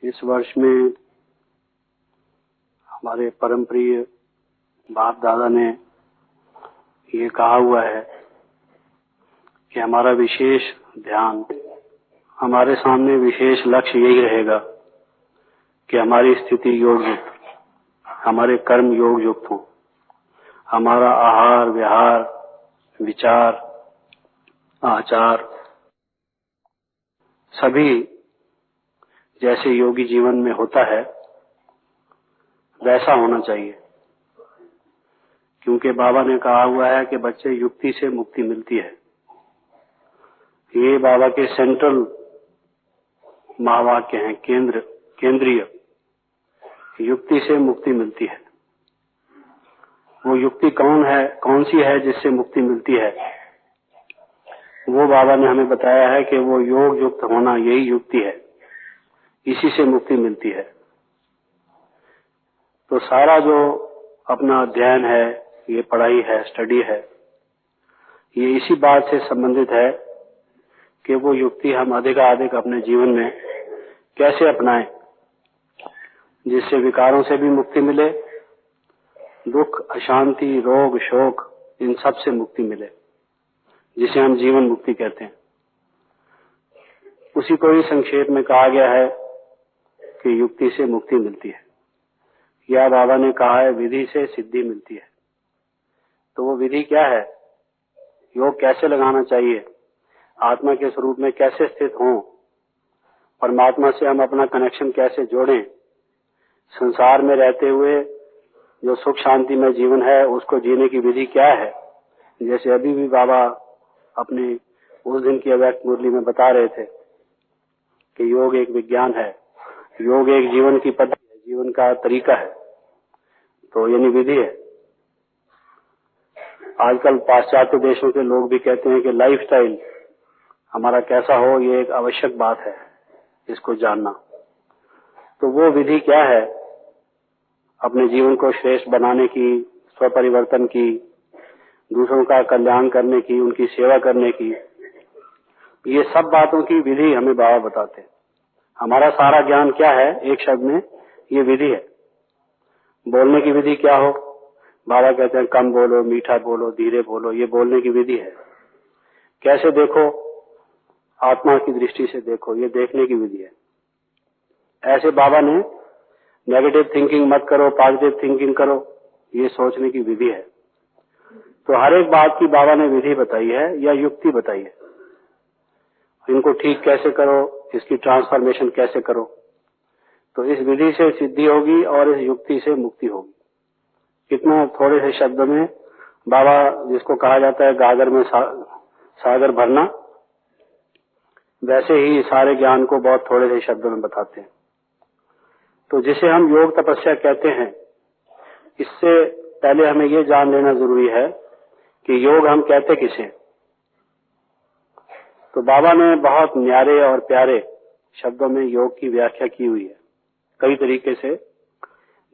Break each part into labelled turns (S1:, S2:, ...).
S1: इस वर्ष में हमारे परम प्रिय बाप दादा ने ये कहा हुआ है कि हमारा विशेष ध्यान, हमारे सामने विशेष लक्ष्य यही रहेगा कि हमारी स्थिति योग युक्त, हमारे कर्म योग युक्त हो, हमारा आहार विहार विचार आचार सभी जैसे योगी जीवन में होता है वैसा होना चाहिए। क्योंकि बाबा ने कहा हुआ है कि बच्चे युक्ति से मुक्ति मिलती है। ये बाबा के सेंट्रल महावाक्य हैं, केंद्रीय युक्ति से मुक्ति मिलती है। वो युक्ति कौन सी है जिससे मुक्ति मिलती है? वो बाबा ने हमें बताया है कि वो योग युक्त होना, यही युक्ति है, इसी से मुक्ति मिलती है। तो सारा जो अपना अध्ययन है, ये पढ़ाई है, स्टडी है, ये इसी बात से संबंधित है कि वो युक्ति हम अधिकाधिक अपने जीवन में कैसे अपनाएं, जिससे विकारों से भी मुक्ति मिले, दुख अशांति रोग शोक इन सब से मुक्ति मिले, जिसे हम जीवन मुक्ति कहते हैं। उसी को ही संक्षेप में कहा गया है कि युक्ति से मुक्ति मिलती है, या बाबा ने कहा है विधि से सिद्धि मिलती है। तो वो विधि क्या है? योग कैसे लगाना चाहिए, आत्मा के स्वरूप में कैसे स्थित हों, परमात्मा से हम अपना कनेक्शन कैसे जोड़ें, संसार में रहते हुए जो सुख शांति में जीवन है उसको जीने की विधि क्या है। जैसे अभी भी बाबा अपने उस दिन की अव्यक्त मुरली में बता रहे थे कि योग एक विज्ञान है, योग एक जीवन की पद्धति है, जीवन का तरीका है, तो यानी विधि है। आजकल पाश्चात्य देशों के लोग भी कहते हैं कि लाइफस्टाइल हमारा कैसा हो, ये एक आवश्यक बात है, इसको जानना। तो वो विधि क्या है अपने जीवन को श्रेष्ठ बनाने की, स्वपरिवर्तन की, दूसरों का कल्याण करने की, उनकी सेवा करने की, ये सब बातों की विधि हमें बाबा बताते हैं। हमारा सारा ज्ञान क्या है? एक शब्द में ये विधि है। बोलने की विधि क्या हो? बाबा कहते हैं कम बोलो, मीठा बोलो, धीरे बोलो, ये बोलने की विधि है। कैसे देखो? आत्मा की दृष्टि से देखो, ये देखने की विधि है। ऐसे बाबा ने नेगेटिव थिंकिंग मत करो, पॉजिटिव थिंकिंग करो, ये सोचने की विधि है। तो हर एक बात की बाबा ने विधि बताई है या युक्ति बताई है। इनको ठीक कैसे करो, इसकी ट्रांसफॉर्मेशन कैसे करो। तो इस विधि से सिद्धि होगी और इस युक्ति से मुक्ति होगी। कितना थोड़े से शब्द में बाबा, जिसको कहा जाता है गागर में सागर भरना, वैसे ही सारे ज्ञान को बहुत थोड़े से शब्दों में बताते हैं। तो जिसे हम योग तपस्या कहते हैं, इससे पहले हमें ये जान लेना जरूरी है कि योग हम कहते किसे। तो बाबा ने बहुत न्यारे और प्यारे शब्दों में योग की व्याख्या की हुई है कई तरीके से,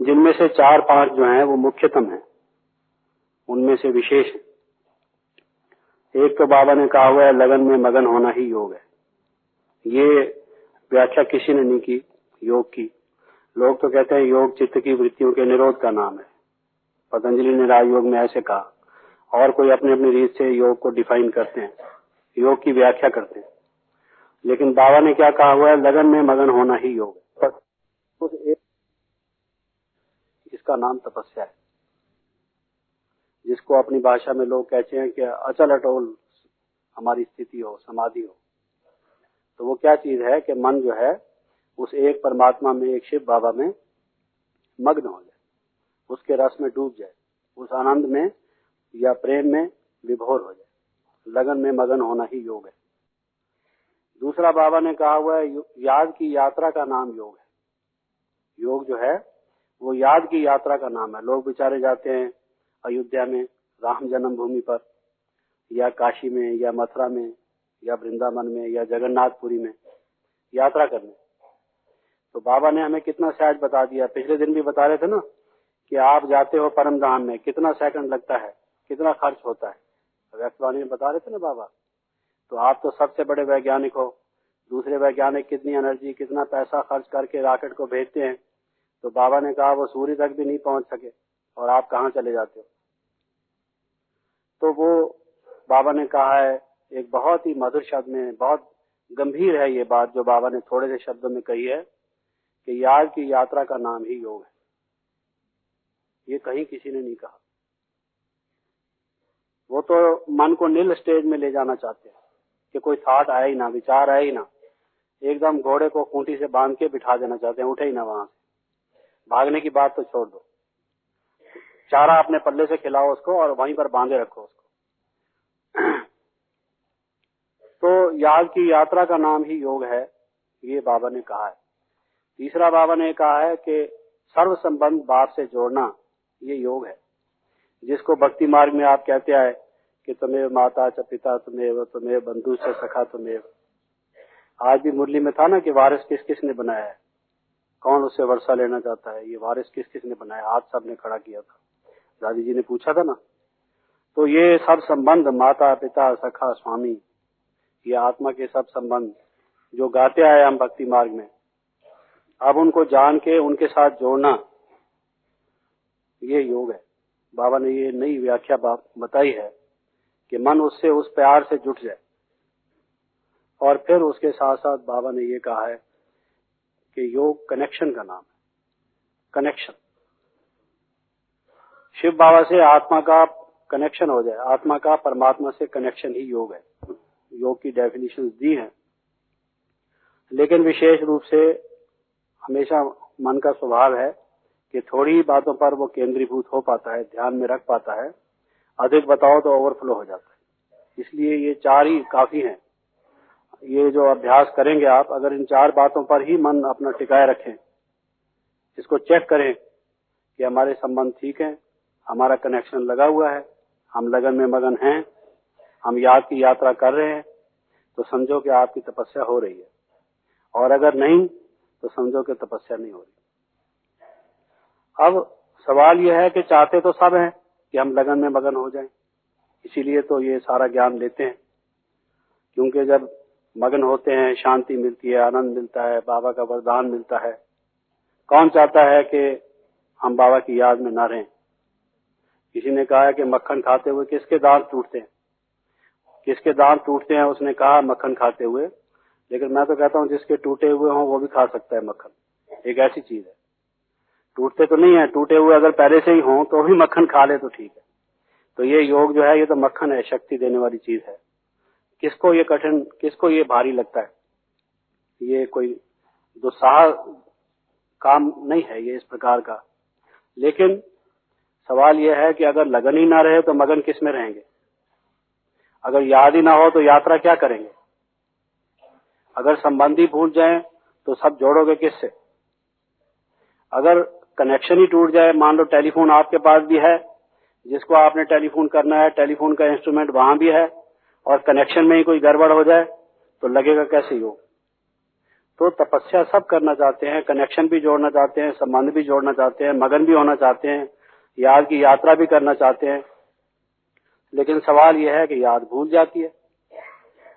S1: जिनमें से 4-5 जो हैं वो मुख्यतम हैं, उनमें से विशेष है। एक तो बाबा ने कहा हुआ है लगन में मगन होना ही योग है। ये व्याख्या किसी ने नहीं की योग की। लोग तो कहते हैं योग चित्त की वृत्तियों के निरोध का नाम है। पतंजलि ने राजयोग में ऐसे कहा, और कोई अपनी अपनी रीत से योग को डिफाइन करते हैं, योग की व्याख्या करते हैं। लेकिन बाबा ने क्या कहा हुआ है? लगन में मगन होना ही योग है। इसका नाम तपस्या है, जिसको अपनी भाषा में लोग कहते हैं कि अचल अटोल हमारी स्थिति हो, समाधि हो। तो वो क्या चीज है कि मन जो है उस एक परमात्मा में, एक शिव बाबा में मग्न हो जाए, उसके रस में डूब जाए, उस आनंद में या प्रेम में विभोर हो जाए। लगन में मगन होना ही योग है। दूसरा बाबा ने कहा हुआ है याद की यात्रा का नाम योग है। योग जो है वो याद की यात्रा का नाम है। लोग बेचारे जाते हैं अयोध्या में, राम जन्मभूमि पर, या काशी में, या मथुरा में, या वृंदावन में, या जगन्नाथपुरी में यात्रा करने। तो बाबा ने हमें कितना सहज बता दिया। पिछले दिन भी बता रहे थे ना कि आप जाते हो परम धाम में, कितना सेकंड लगता है, कितना खर्च होता है। व्यक्तवाणी में बता रहे थे ना बाबा। तो आप तो सबसे बड़े वैज्ञानिक हो, दूसरे वैज्ञानिक कितनी एनर्जी, कितना पैसा खर्च करके रॉकेट को भेजते हैं, तो बाबा ने कहा वो सूर्य तक भी नहीं पहुंच सके और आप कहां चले जाते हो। तो वो बाबा ने कहा है एक बहुत ही मधुर शब्द में, बहुत गंभीर है ये बात जो बाबा ने थोड़े से शब्दों में कही है कि याद की यात्रा का नाम ही योग है। ये कहीं किसी ने नहीं कहा। वो तो मन को नील स्टेज में ले जाना चाहते हैं कि कोई थॉट आए ही ना, विचार आए ही ना, एकदम घोड़े को खूंटी से बांध के बिठा देना चाहते हैं, उठे ही ना वहां से। भागने की बात तो छोड़ दो, चारा अपने पल्ले से खिलाओ उसको और वहीं पर बांधे रखो उसको। तो याद की यात्रा का नाम ही योग है, ये बाबा ने कहा है। तीसरा बाबा ने कहा है कि सर्व संबंध बाप से जोड़ना, ये योग है, जिसको भक्ति मार्ग में आप कहते आए कि तुम्हें माता च पिता तुम्हें बंधु से सखा तुम्हें। आज भी मुरली में था ना कि वारिस किस किस ने बनाया है, कौन उससे वर्षा लेना चाहता है, ये वारिस किस किस ने बनाया, हाथ सबने खड़ा किया था, दादी जी ने पूछा था ना। तो ये सब संबंध माता पिता सखा स्वामी, ये आत्मा के सब संबंध जो गाते आए हम भक्ति मार्ग में, अब उनको जान के उनके साथ जोड़ना, ये योग है। बाबा ने ये नई व्याख्या बताई है कि मन उससे उस प्यार से जुट जाए। और फिर उसके साथ साथ बाबा ने ये कहा है कि योग कनेक्शन का नाम है, कनेक्शन। शिव बाबा से आत्मा का कनेक्शन हो जाए, आत्मा का परमात्मा से कनेक्शन ही योग है। योग की डेफिनेशन दी है, लेकिन विशेष रूप से हमेशा मन का स्वभाव है कि थोड़ी ही बातों पर वो केंद्रीभूत हो पाता है, ध्यान में रख पाता है, अधिक बताओ तो ओवरफ्लो हो जाता है। इसलिए ये चार ही काफी हैं। ये जो अभ्यास करेंगे आप, अगर इन चार बातों पर ही मन अपना टिकाए रखें, इसको चेक करें कि हमारे संबंध ठीक है, हमारा कनेक्शन लगा हुआ है, हम लगन में मगन हैं, हम याद की यात्रा कर रहे हैं, तो समझो कि आपकी तपस्या हो रही है। और अगर नहीं तो समझो कि तपस्या नहीं हो रही। अब सवाल यह है कि चाहते तो सब हैं कि हम लगन में मगन हो जाएं, इसीलिए तो ये सारा ज्ञान लेते हैं, क्योंकि जब मगन होते हैं शांति मिलती है, आनंद मिलता है, बाबा का वरदान मिलता है। कौन चाहता है कि हम बाबा की याद में ना रहें। किसी ने कहा है कि मक्खन खाते हुए किसके दांत टूटते हैं, किसके दांत टूटते हैं, उसने कहा मक्खन खाते हुए। लेकिन मैं तो कहता हूँ जिसके टूटे हुए हों वो भी खा सकता है मक्खन, एक ऐसी चीज है। टूटते तो नहीं है, टूटे हुए अगर पहले से ही हों तो भी मक्खन खा ले तो ठीक है। तो ये योग जो है ये तो मक्खन है, शक्ति देने वाली चीज है। किसको ये कठिन, किसको ये भारी लगता है, ये कोई दुस्साह काम नहीं है ये इस प्रकार का। लेकिन सवाल यह है कि अगर लगन ही ना रहे तो मगन किस में रहेंगे, अगर याद ही ना हो तो यात्रा क्या करेंगे, अगर संबंधी भूल जाएं तो सब जोड़ोगे किससे, अगर कनेक्शन ही टूट जाए, मान लो टेलीफोन आपके पास भी है, जिसको आपने टेलीफोन करना है, टेलीफोन का इंस्ट्रूमेंट वहां भी है, और कनेक्शन में ही कोई गड़बड़ हो जाए तो लगेगा कैसे योग। तो तपस्या सब करना चाहते हैं, कनेक्शन भी जोड़ना चाहते हैं, संबंध भी जोड़ना चाहते हैं, मगन भी होना चाहते हैं, याद की यात्रा भी करना चाहते हैं। लेकिन सवाल यह है कि याद भूल जाती है,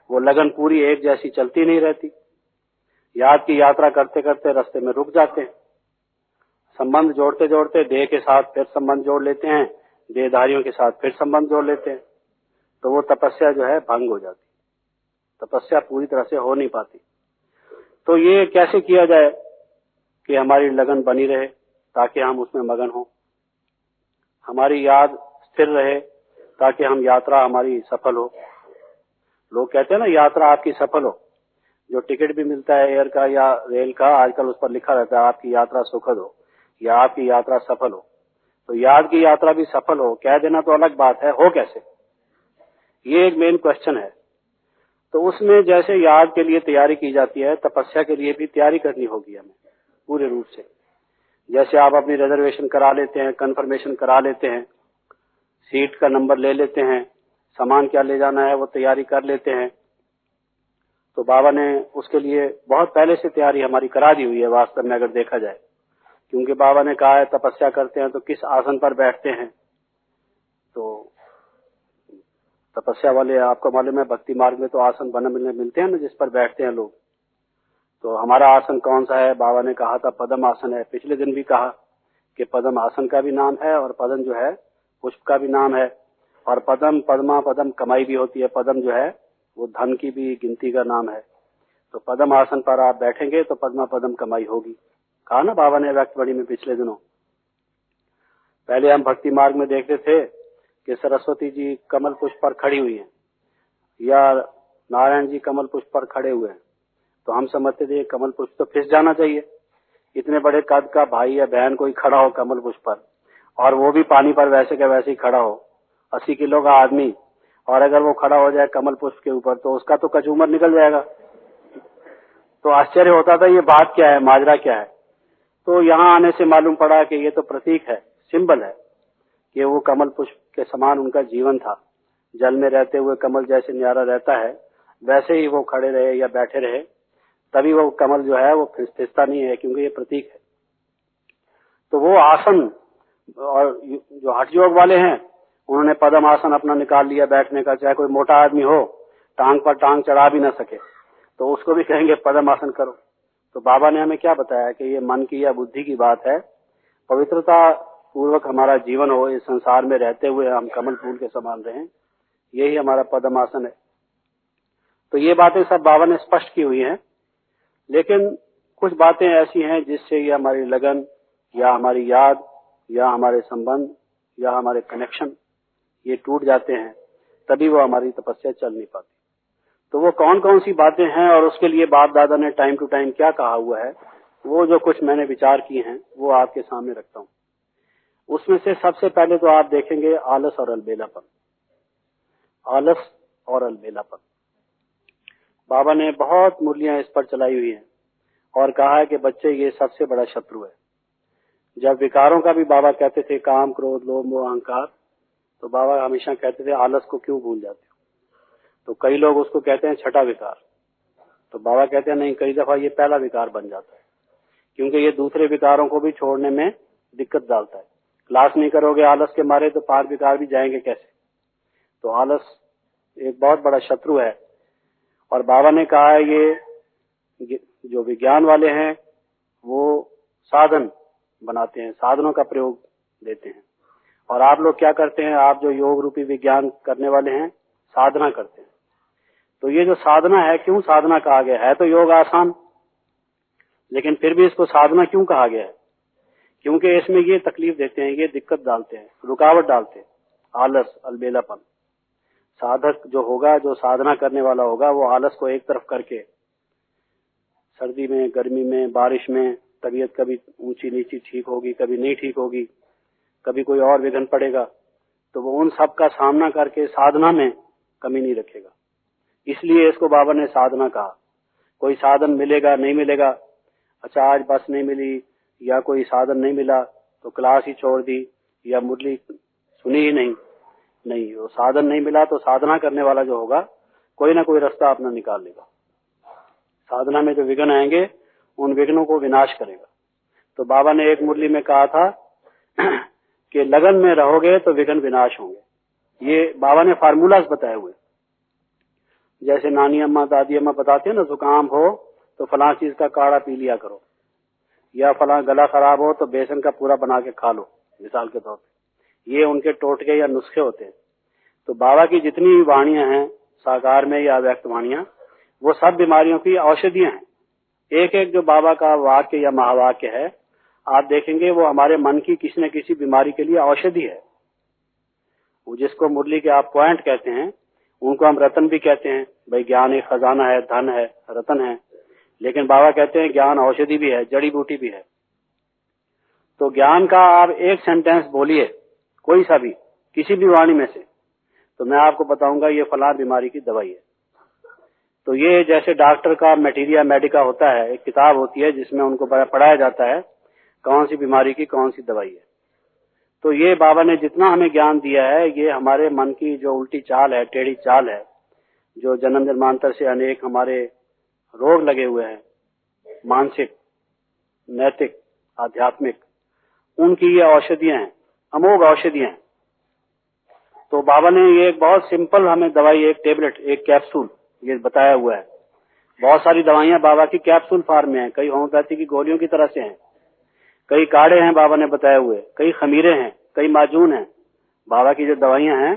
S1: वो लगन पूरी एक जैसी चलती नहीं रहती। याद की यात्रा करते करते रास्ते में रुक जाते हैं। संबंध जोड़ते जोड़ते देह के साथ फिर संबंध जोड़ लेते हैं, देहधारियों के साथ फिर संबंध जोड़ लेते हैं, तो वो तपस्या जो है भंग हो जाती, तपस्या पूरी तरह से हो नहीं पाती। तो ये कैसे किया जाए कि हमारी लगन बनी रहे ताकि हम उसमें मगन हो, हमारी याद स्थिर रहे ताकि हम यात्रा हमारी सफल हो। लोग कहते हैं ना यात्रा आपकी सफल हो, जो टिकट भी मिलता है एयर का या रेल का, आजकल उस पर लिखा रहता है आपकी यात्रा सुखद हो या आपकी यात्रा सफल हो। तो याद की यात्रा भी सफल हो कह देना तो अलग बात है, हो कैसे, ये एक मेन क्वेश्चन है। तो उसमें जैसे याद के लिए तैयारी की जाती है, तपस्या के लिए भी तैयारी करनी होगी हमें पूरे रूप से। जैसे आप अपनी रिजर्वेशन करा लेते हैं, कंफर्मेशन करा लेते हैं, सीट का नंबर ले लेते हैं, सामान क्या ले जाना है वो तैयारी कर लेते हैं। तो बाबा ने उसके लिए बहुत पहले से तैयारी हमारी करा दी हुई है वास्तव में अगर देखा जाए, क्योंकि बाबा ने कहा है तपस्या करते हैं तो किस आसन पर बैठते हैं। तो तपस्या वाले आपको मालूम है भक्ति मार्ग में तो आसन बने मिलते हैं ना जिस पर बैठते हैं लोग। तो हमारा आसन कौन सा है? बाबा ने कहा था पद्म आसन है। पिछले दिन भी कहा कि पद्म आसन का भी नाम है और पद्म जो है पुष्प का भी नाम है, और पद्म पद्मा पद्म कमाई भी होती है। पद्म जो है वो धन की भी गिनती का नाम है। तो पद्म आसन पर आप बैठेंगे तो पद्मा पद्म कमाई होगी, कहा ना बाबा ने व्यक्तवाणी में पिछले दिनों। पहले हम भक्ति मार्ग में देखते थे कि सरस्वती जी कमल पुष्प पर खड़ी हुई हैं या नारायण जी कमल पुष्प पर खड़े हुए हैं, तो हम समझते थे कमल पुष्प तो फिस जाना चाहिए। इतने बड़े कद का भाई या बहन कोई खड़ा हो कमल पुष्प पर, और वो भी पानी पर वैसे का वैसे ही खड़ा हो, 80 किलो का आदमी, और अगर वो खड़ा हो जाए कमल पुष्प के ऊपर तो उसका तो कचूमर निकल जाएगा। तो आश्चर्य होता था ये बात क्या है, माजरा क्या है। तो यहाँ आने से मालूम पड़ा कि ये तो प्रतीक है, सिंबल है कि वो कमल पुष्प के समान उनका जीवन था। जल में रहते हुए कमल जैसे न्यारा रहता है वैसे ही वो खड़े रहे या बैठे रहे, तभी वो कमल जो है वो फिसता नहीं है, क्योंकि ये प्रतीक है। तो वो आसन, और जो हठ योग वाले हैं उन्होंने पद्म आसन अपना निकाल लिया बैठने का। चाहे कोई मोटा आदमी हो, टांग पर टांग चढ़ा भी ना सके, तो उसको भी कहेंगे पद्म आसन करो। तो बाबा ने हमें क्या बताया कि ये मन की या बुद्धि की बात है। पवित्रता पूर्वक हमारा जीवन हो, इस संसार में रहते हुए हम कमल फूल के समान रहें, यही हमारा पद्म आसन है। तो ये बातें सब बाबा ने स्पष्ट की हुई हैं, लेकिन कुछ बातें ऐसी हैं जिससे ये हमारी लगन या हमारी याद या हमारे संबंध या हमारे कनेक्शन ये टूट जाते हैं, तभी वो हमारी तपस्या चल नहीं पाती। तो वो कौन कौन सी बातें हैं और उसके लिए बाप दादा ने टाइम टू टाइम क्या कहा हुआ है, वो जो कुछ मैंने विचार किए हैं वो आपके सामने रखता हूँ। उसमें से सबसे पहले तो आप देखेंगे आलस और अलबेलापन। आलस और अलबेलापन, बाबा ने बहुत मुरलियां इस पर चलाई हुई हैं और कहा है कि बच्चे ये सबसे बड़ा शत्रु है। जब विकारों का भी बाबा कहते थे काम क्रोध लोभ मोह अहंकार, तो बाबा हमेशा कहते थे आलस को क्यों भूल जाते हो। तो कई लोग उसको कहते हैं छठा विकार, तो बाबा कहते हैं नहीं, कई दफा ये पहला विकार बन जाता है, क्योंकि ये दूसरे विकारों को भी छोड़ने में दिक्कत डालता है। क्लास नहीं करोगे आलस के मारे तो 5 विकार भी जाएंगे कैसे। तो आलस एक बहुत बड़ा शत्रु है। और बाबा ने कहा है ये जो विज्ञान वाले हैं वो साधन बनाते हैं, साधनों का प्रयोग देते हैं, और आप लोग क्या करते हैं, आप जो योग रूपी विज्ञान करने वाले हैं साधना करते हैं। तो ये जो साधना है, क्यों साधना कहा गया है? तो योग आसान, लेकिन फिर भी इसको साधना क्यों कहा गया है? क्योंकि इसमें ये तकलीफ देते हैं, ये दिक्कत डालते हैं, रुकावट डालते हैं, आलस अलबेलापन। साधक जो होगा, जो साधना करने वाला होगा, वो आलस को एक तरफ करके सर्दी में, गर्मी में, बारिश में तबीयत कभी ऊंची नीची ठीक होगी, कभी नहीं ठीक होगी, कभी कोई और विघ्न पड़ेगा, तो वो उन सब का सामना करके साधना में कमी नहीं रखेगा। इसलिए इसको बाबा ने साधना कहा। कोई साधन मिलेगा नहीं मिलेगा, अच्छा आज बस नहीं मिली या कोई साधन नहीं मिला तो क्लास ही छोड़ दी या मुरली सुनी ही नहीं, वो साधन नहीं मिला तो साधना करने वाला जो होगा कोई ना कोई रास्ता अपना निकाल लेगा। साधना में जो विघ्न आएंगे उन विघ्नों को विनाश करेगा। तो बाबा ने एक मुरली में कहा था कि लगन में रहोगे तो विघ्न विनाश होंगे। ये बाबा ने फार्मूलाज बताए हुए, जैसे नानी अम्मा दादी अम्मा बताते हैं ना, जुकाम हो तो फलां चीज का काढ़ा पी लिया करो, या फलां गला खराब हो तो बेसन का पूरा बना के खा लो, मिसाल के तौर पे। ये उनके टोटके या नुस्खे होते हैं। तो बाबा की जितनी भी वाणियां हैं साकार में या व्यक्त वाणियां, वो सब बीमारियों की औषधियां हैं। एक एक जो बाबा का वाक्य या महावाक्य है आप देखेंगे वो हमारे मन की किसी न किसी बीमारी के लिए औषधि है। वो जिसको मुरली के आप पॉइंट कहते हैं उनको हम रतन भी कहते हैं। भाई ज्ञान एक खजाना है, धन है, रतन है, लेकिन बाबा कहते हैं ज्ञान औषधि भी है, जड़ी बूटी भी है। तो ज्ञान का आप एक सेंटेंस बोलिए कोई सा भी, किसी भी वाणी में से, तो मैं आपको बताऊंगा ये फलां बीमारी की दवाई है। तो ये जैसे डॉक्टर का मटेरिया मेडिका होता है, एक किताब होती है जिसमें उनको पढ़ाया जाता है कौन सी बीमारी की कौन सी दवाई है। तो ये बाबा ने जितना हमें ज्ञान दिया है ये हमारे मन की जो उल्टी चाल है, टेढ़ी चाल है, जो जन्म जन्मांतर से अनेक हमारे रोग लगे हुए हैं, मानसिक, नैतिक, आध्यात्मिक, उनकी ये औषधियां हैं, अमोघ औषधियां हैं। तो बाबा ने ये एक बहुत सिंपल हमें दवाई, एक टेबलेट, एक कैप्सूल ये बताया हुआ है बहुत सारी दवाइयां बाबा की कैप्सूल फॉर्म में हैं, कई होम्योपैथी की गोलियों की तरह से हैं, कई काढ़े हैं बाबा ने बताए हुए, कई खमीरे हैं, कई माजून हैं। बाबा की जो दवाइयां हैं,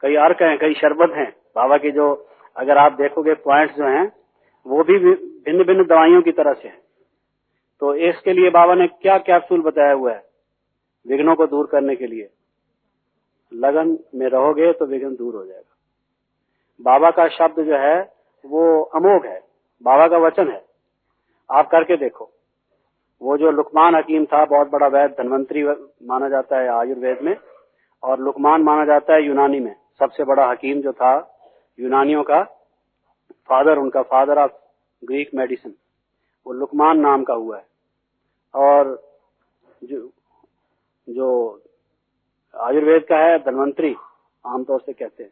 S1: कई अर्क हैं, कई शरबत हैं। बाबा की जो अगर आप देखोगे पॉइंट्स जो हैं वो भी भिन्न भिन्न दवाइयों की तरह से हैं। तो इसके लिए बाबा ने क्या कैप्सूल बताया हुआ है विघ्नों को दूर करने के लिए? लगन में रहोगे तो विघ्न दूर हो जाएगा। बाबा का शब्द जो है वो अमोघ है, बाबा का वचन है, आप करके देखो। वो जो लुकमान हकीम था, बहुत बड़ा वैद्य, धन्वंतरी माना जाता है आयुर्वेद में, और लुकमान माना जाता है यूनानी में सबसे बड़ा हकीम जो था यूनानियों का फादर, उनका फादर ऑफ ग्रीक मेडिसिन, वो लुकमान नाम का हुआ है। और जो आयुर्वेद का है धन्वंतरी, आमतौर से कहते हैं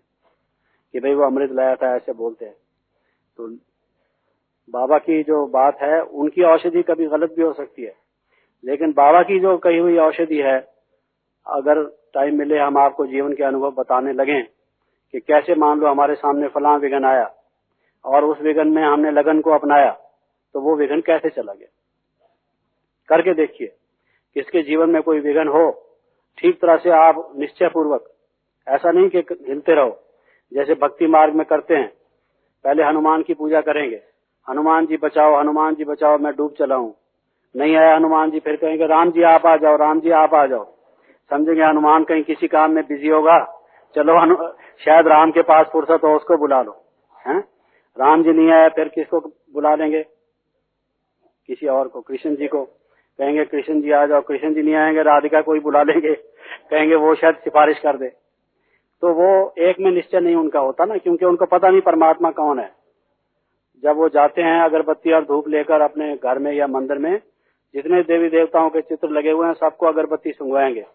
S1: कि भाई वो अमृत लाया था, ऐसे बोलते हैं। तो बाबा की जो बात है, उनकी औषधि कभी गलत भी हो सकती है, लेकिन बाबा की जो कही हुई औषधि है, अगर टाइम मिले हम आपको जीवन के अनुभव बताने लगे कि कैसे मान लो हमारे सामने फलां विघन आया और उस विघन में हमने लगन को अपनाया तो वो विघन कैसे चला गया। करके देखिए, किसके जीवन में कोई विघन हो, ठीक तरह से आप निश्चय पूर्वक, ऐसा नहीं कि हिलते रहो, जैसे भक्ति मार्ग में करते हैं, पहले हनुमान की पूजा करेंगे, हनुमान जी बचाओ, हनुमान जी बचाओ, मैं डूब चला हूं, नहीं आया हनुमान जी, फिर कहेंगे राम जी आप आ जाओ, राम जी आप आ जाओ, समझेंगे हनुमान कहीं किसी काम में बिजी होगा, चलो शायद राम के पास फुर्सत हो, उसको बुला लो, हैं? राम जी नहीं आया, फिर किसको बुला लेंगे? किसी और को, कृष्ण जी को, कहेंगे कृष्ण जी आ जाओ, कृष्ण जी नहीं आएंगे, राधिका कोई बुला लेंगे, कहेंगे वो शायद सिफारिश कर दे। तो वो एक में निश्चय नहीं उनका होता ना, क्योंकि उनको पता नहीं परमात्मा कौन है। जब वो जाते हैं अगरबत्ती और धूप लेकर अपने घर में या मंदिर में, जितने देवी देवताओं के चित्र लगे हुए हैं सबको अगरबत्ती सुंघवाएंगे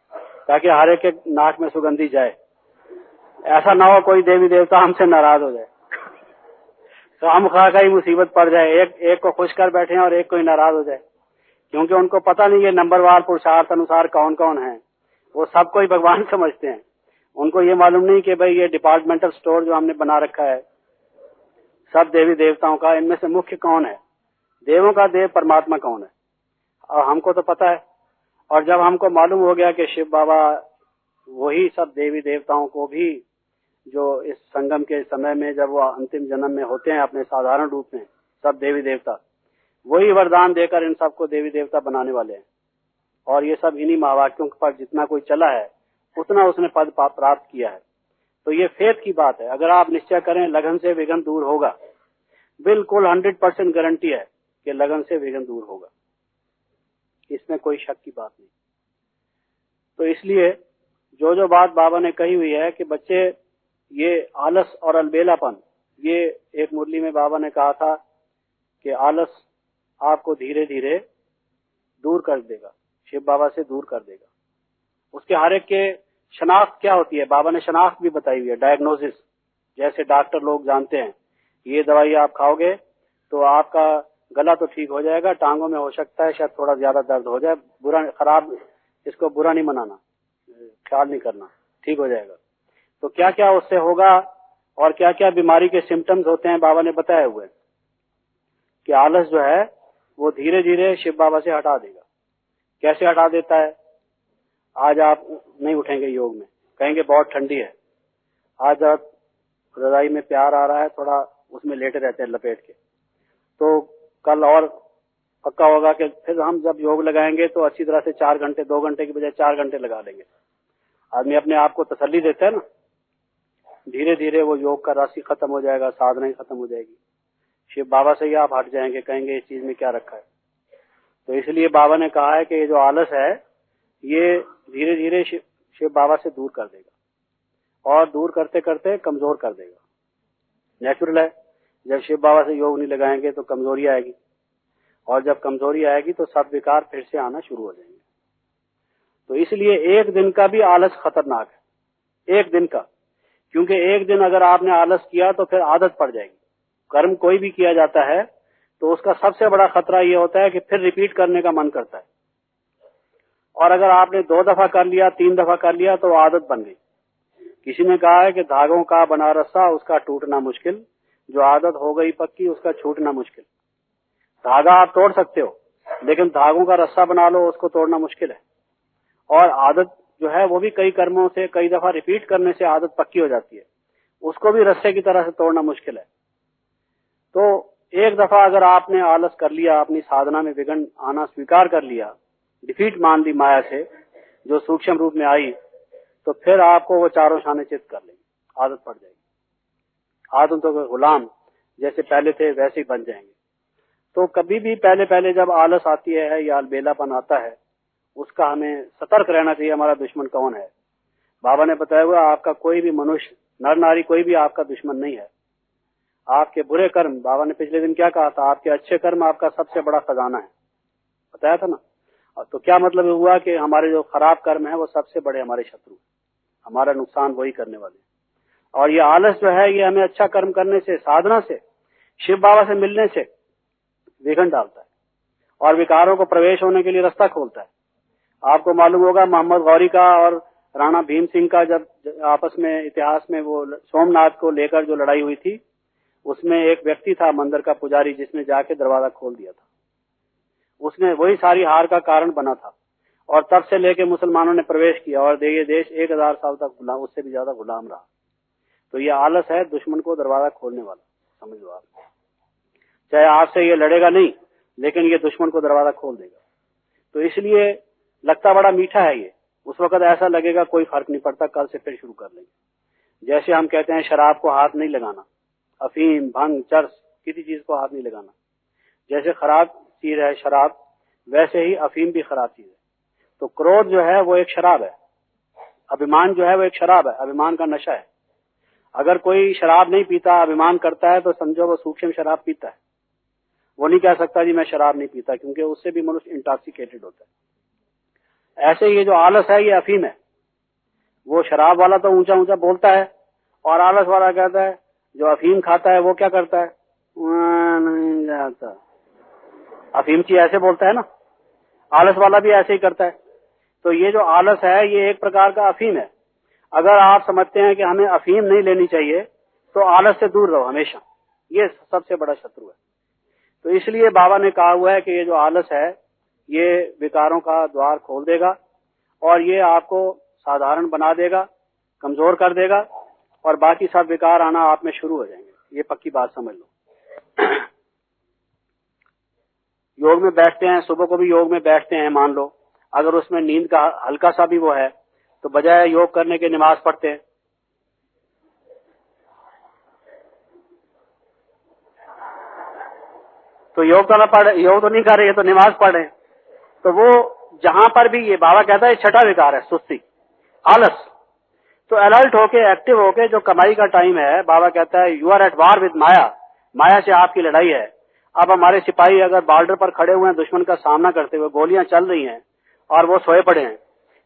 S1: ताकि हर एक के नाक में सुगंधी जाए। ऐसा ना हो कोई देवी देवता हमसे नाराज हो जाए, तो हम खा का ही मुसीबत पड़ जाए, एक को खुश कर बैठे हैं और एक को ही नाराज हो जाए, क्योंकि उनको पता नहीं है नंबरवार पुरुषार्थ अनुसार कौन कौन है। वो सबको ही भगवान समझते हैं, उनको ये मालूम नहीं कि भाई ये डिपार्टमेंटल स्टोर जो हमने बना रखा है सब देवी देवताओं का, इनमें से मुख्य कौन है, देवों का देव परमात्मा कौन है, और हमको तो पता है। और जब हमको मालूम हो गया कि शिव बाबा वही सब देवी देवताओं को भी, जो इस संगम के समय में जब वो अंतिम जन्म में होते हैं अपने साधारण रूप में, सब देवी देवता वही वरदान देकर इन सबको देवी देवता बनाने वाले हैं। और ये सब इन्हीं महावाक्यों पर जितना कोई चला है उतना उसने पद प्राप्त किया है। तो ये फेथ की बात है, अगर आप निश्चय करें लगन से विघन दूर होगा, बिल्कुल 100% गारंटी है कि लगन से विघन दूर होगा, इसमें कोई शक की बात नहीं। तो इसलिए जो जो बात बाबा ने कही हुई है कि बच्चे ये आलस और अलबेलापन, ये एक मुरली में बाबा ने कहा था कि आलस आपको धीरे धीरे दूर कर देगा, शिव बाबा से दूर कर देगा। उसके हर एक के शनाख्त क्या होती है, बाबा ने शनाख्त भी बताई हुई है, डायग्नोसिस। जैसे डॉक्टर लोग जानते हैं ये दवाई आप खाओगे तो आपका गला तो ठीक हो जाएगा, टांगों में हो सकता है शायद थोड़ा ज्यादा दर्द हो जाए, बुरा खराब, इसको बुरा नहीं मनाना, ख्याल नहीं करना, ठीक हो जाएगा। तो क्या क्या उससे होगा और क्या क्या बीमारी के सिम्टम्स होते हैं बाबा ने बताए हुए कि आलस जो है वो धीरे धीरे शिव बाबा से हटा देगा। कैसे हटा देता है? आज आप नहीं उठेंगे योग में, कहेंगे बहुत ठंडी है, आज आप रजाई में प्यार आ रहा है, थोड़ा उसमें लेटे रहते हैं लपेट के, तो कल और पक्का होगा कि फिर हम जब योग लगाएंगे तो अच्छी तरह से 4 घंटे, 2 घंटे की बजाय 4 घंटे लगा लेंगे। आदमी अपने आप को तसल्ली देता है ना, धीरे धीरे वो योग का राशि खत्म हो जाएगा, साधना ही खत्म हो जाएगी, शिव बाबा से ही आप हट जाएंगे, कहेंगे इस चीज में क्या रखा है। तो इसलिए बाबा ने कहा है कि ये जो आलस है ये धीरे धीरे शिव बाबा से दूर कर देगा और दूर करते करते कमजोर कर देगा। नेचुरल है, जब शिव बाबा से योग नहीं लगाएंगे तो कमजोरी आएगी, और जब कमजोरी आएगी तो सब विकार फिर से आना शुरू हो जाएंगे। तो इसलिए एक दिन का भी आलस खतरनाक है, एक दिन का, क्योंकि एक दिन अगर आपने आलस किया तो फिर आदत पड़ जाएगी। कर्म कोई भी किया जाता है तो उसका सबसे बड़ा खतरा ये होता है कि फिर रिपीट करने का मन करता है, और अगर आपने 2 दफा कर लिया, 3 दफा कर लिया तो आदत बन गई। किसी ने कहा है कि धागों का बना रस्सा उसका टूटना मुश्किल, जो आदत हो गई पक्की उसका छूटना मुश्किल। धागा आप तोड़ सकते हो, लेकिन धागों का रस्सा बना लो उसको तोड़ना मुश्किल है। और आदत जो है वो भी कई कर्मों से कई दफा रिपीट करने से आदत पक्की हो जाती है, उसको भी रस्से की तरह से तोड़ना मुश्किल है। तो एक दफा अगर आपने आलस कर लिया, अपनी साधना में विघ्न आना स्वीकार कर लिया, डिफीट मान ली माया से जो सूक्ष्म रूप में आई, तो फिर आपको वो चारों शाने चित कर लेंगे, आदत पड़ जाएगी। आदतों के गुलाम जैसे पहले थे वैसे ही बन जाएंगे। तो कभी भी पहले पहले जब आलस आती है या अलबेलापन आता है, उसका हमें सतर्क रहना चाहिए हमारा दुश्मन कौन है। बाबा ने बताया हुआ आपका कोई भी मनुष्य, नर नारी कोई भी आपका दुश्मन नहीं है। आपके बुरे कर्म, बाबा ने पिछले दिन क्या कहा था, आपके अच्छे कर्म आपका सबसे बड़ा खजाना है, बताया था ना। तो क्या मतलब हुआ कि हमारे जो खराब कर्म है वो सबसे बड़े हमारे शत्रु, हमारा नुकसान वही करने वाले। और ये आलस जो है ये हमें अच्छा कर्म करने से, साधना से, शिव बाबा से मिलने से विघ्न डालता है और विकारों को प्रवेश होने के लिए रास्ता खोलता है। आपको मालूम होगा मोहम्मद गौरी का और राणा भीम सिंह का जब आपस में इतिहास में वो सोमनाथ को लेकर जो लड़ाई हुई थी, उसमें एक व्यक्ति था मंदिर का पुजारी जिसने जाके दरवाजा खोल दिया था। उसने वही सारी हार का कारण बना था और तब से लेके मुसलमानों ने प्रवेश किया और ये देश 1000 साल तक गुलाम, उससे भी ज्यादा गुलाम रहा। तो ये आलस है दुश्मन को दरवाजा खोलने वाला, समझ लो आप। चाहे आपसे ये लड़ेगा नहीं, लेकिन ये दुश्मन को दरवाजा खोल देगा। तो इसलिए लगता बड़ा मीठा है ये, उस वक्त ऐसा लगेगा कोई फर्क नहीं पड़ता, कल से फिर शुरू कर लेंगे। जैसे हम कहते हैं शराब को हाथ नहीं लगाना, अफीम, भंग, चर्स, किसी चीज को हाथ नहीं लगाना। जैसे खराब चीज है शराब, वैसे ही अफीम भी खराब चीज है। तो क्रोध जो है वो एक शराब है, अभिमान जो है वो एक शराब है, अभिमान का नशा है। अगर कोई शराब नहीं पीता, अभिमान करता है, तो समझो वो सूक्ष्म शराब पीता है। वो नहीं कह सकता जी मैं शराब नहीं पीता, क्योंकि उससे भी मनुष्य इंटॉक्सिकेटेड होता है। ऐसे ये जो आलस है ये अफीम है। वो शराब वाला तो ऊंचा ऊंचा बोलता है और आलस वाला कहता है, जो अफीम खाता है वो क्या करता है, नहीं जाता। अफीमची ऐसे बोलता है ना, आलस वाला भी ऐसे ही करता है। तो ये जो आलस है ये एक प्रकार का अफीम है। अगर आप समझते हैं कि हमें अफीम नहीं लेनी चाहिए, तो आलस से दूर रहो हमेशा, ये सबसे बड़ा शत्रु है। तो इसलिए बाबा ने कहा हुआ है कि ये जो आलस है ये विकारों का द्वार खोल देगा और ये आपको साधारण बना देगा, कमजोर कर देगा और बाकी सब विकार आना आप में शुरू हो जाएंगे। ये पक्की बात समझ लो। योग में बैठते हैं, सुबह को भी योग में बैठते हैं, मान लो अगर उसमें नींद का हल्का सा भी वो है, तो बजाय योग करने के नमाज पढ़ते हैं। तो योग तो ना पढ़े, योग तो नहीं कर रहे, तो नमाज पढ़ रहे। तो वो जहां पर भी ये बाबा कहता है छठा विकार है सुस्ती, आलस। तो अलर्ट होके, एक्टिव होके, जो कमाई का टाइम है, बाबा कहता है you are at war with maya, माया से आपकी लड़ाई है। अब हमारे सिपाही अगर बॉर्डर पर खड़े हुए हैं दुश्मन का सामना करते हुए, गोलियां चल रही हैं और वो सोए पड़े हैं,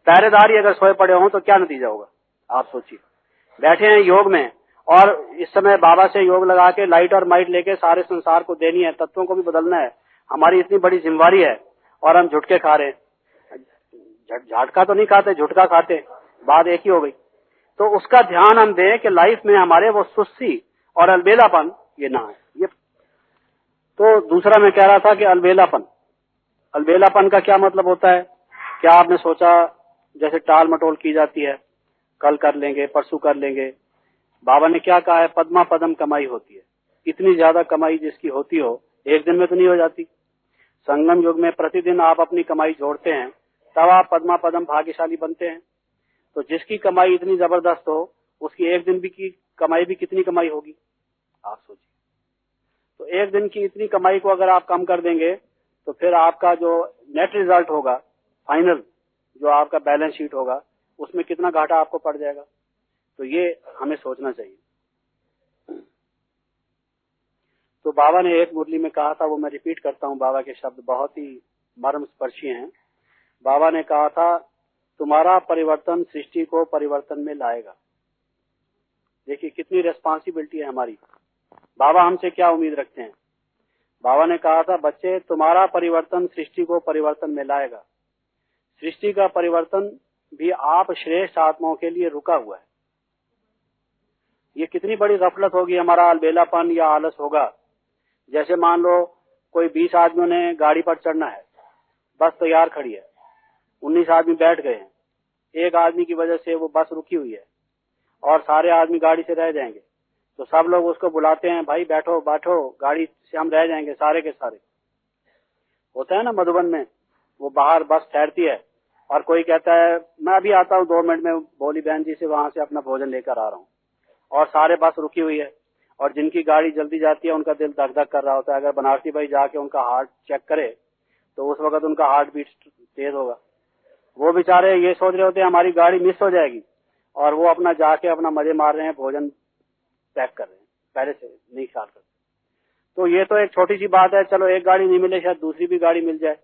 S1: पहरेदार ही अगर सोए पड़े हों तो क्या नतीजा होगा आप सोचिए। बैठे हैं योग में और इस समय बाबा से योग लगा के लाइट और माइट लेके सारे संसार को देनी है, तत्वों को भी बदलना है, हमारी इतनी बड़ी जिम्मेवारी है और हम झुटके खा रहे हैं। झटका तो नहीं खाते, झुटका खाते, बात एक ही हो गई। तो उसका ध्यान हम दें कि लाइफ में हमारे वो सुस्ती और अलबेलापन ये ना है। ये तो दूसरा मैं कह रहा था कि अलबेलापन, अलबेलापन का क्या मतलब होता है। क्या आपने सोचा जैसे टाल मटोल की जाती है, कल कर लेंगे, परसों कर लेंगे। बाबा ने क्या कहा है, पद्मा पदम कमाई होती है। इतनी ज्यादा कमाई जिसकी होती हो एक दिन में तो नहीं हो जाती। संगम युग में प्रतिदिन आप अपनी कमाई जोड़ते हैं, तब आप पद्मा पदम भाग्यशाली बनते हैं। तो जिसकी कमाई इतनी जबरदस्त हो, उसकी एक दिन भी की कमाई भी कितनी कमाई होगी आप सोचिए। तो एक दिन की इतनी कमाई को अगर आप कम कर देंगे, तो फिर आपका जो नेट रिजल्ट होगा, फाइनल जो आपका बैलेंस शीट होगा, उसमें कितना घाटा आपको पड़ जाएगा। तो ये हमें सोचना चाहिए। तो बाबा ने एक मुरली में कहा था, वो मैं रिपीट करता हूँ, बाबा के शब्द बहुत ही मर्मस्पर्शी हैं। बाबा ने कहा था, तुम्हारा परिवर्तन सृष्टि को परिवर्तन में लाएगा। देखिए कितनी रेस्पॉन्सिबिलिटी है हमारी। बाबा हमसे क्या उम्मीद रखते हैं। बाबा ने कहा था, बच्चे तुम्हारा परिवर्तन सृष्टि को परिवर्तन में लाएगा। सृष्टि का परिवर्तन भी आप श्रेष्ठ आत्माओं के लिए रुका हुआ है। ये कितनी बड़ी गफलत होगी, हमारा अलबेलापन या आलस होगा। जैसे मान लो कोई 20 आदमियों ने गाड़ी पर चढ़ना है, बस तैयार खड़ी है, 19 आदमी बैठ गए हैं, एक आदमी की वजह से वो बस रुकी हुई है और सारे आदमी गाड़ी से रह जाएंगे, तो सब लोग उसको बुलाते हैं, भाई बैठो बैठो, गाड़ी से हम रह जाएंगे सारे के सारे। होता है ना मधुबन में, वो बाहर बस ठहरती है और कोई कहता है मैं अभी आता हूँ 2 मिनट में, भोली बहन जी से वहां से अपना भोजन लेकर आ रहा हूँ, और सारे बस रुकी हुई है और जिनकी गाड़ी जल्दी जाती है उनका दिल धक धक कर रहा होता है। अगर बनारसी भाई जाके उनका हार्ट चेक करे तो उस वक्त उनका हार्ट बीट तेज होगा। वो बेचारे ये सोच रहे होते हैं हमारी गाड़ी मिस हो जाएगी, और वो अपना जाके अपना मजे मार रहे हैं, भोजन पैक कर रहे हैं, पहले से नहीं ख्याल करते। तो ये तो एक छोटी सी बात है, चलो एक गाड़ी नहीं मिले शायद दूसरी भी गाड़ी मिल जाए,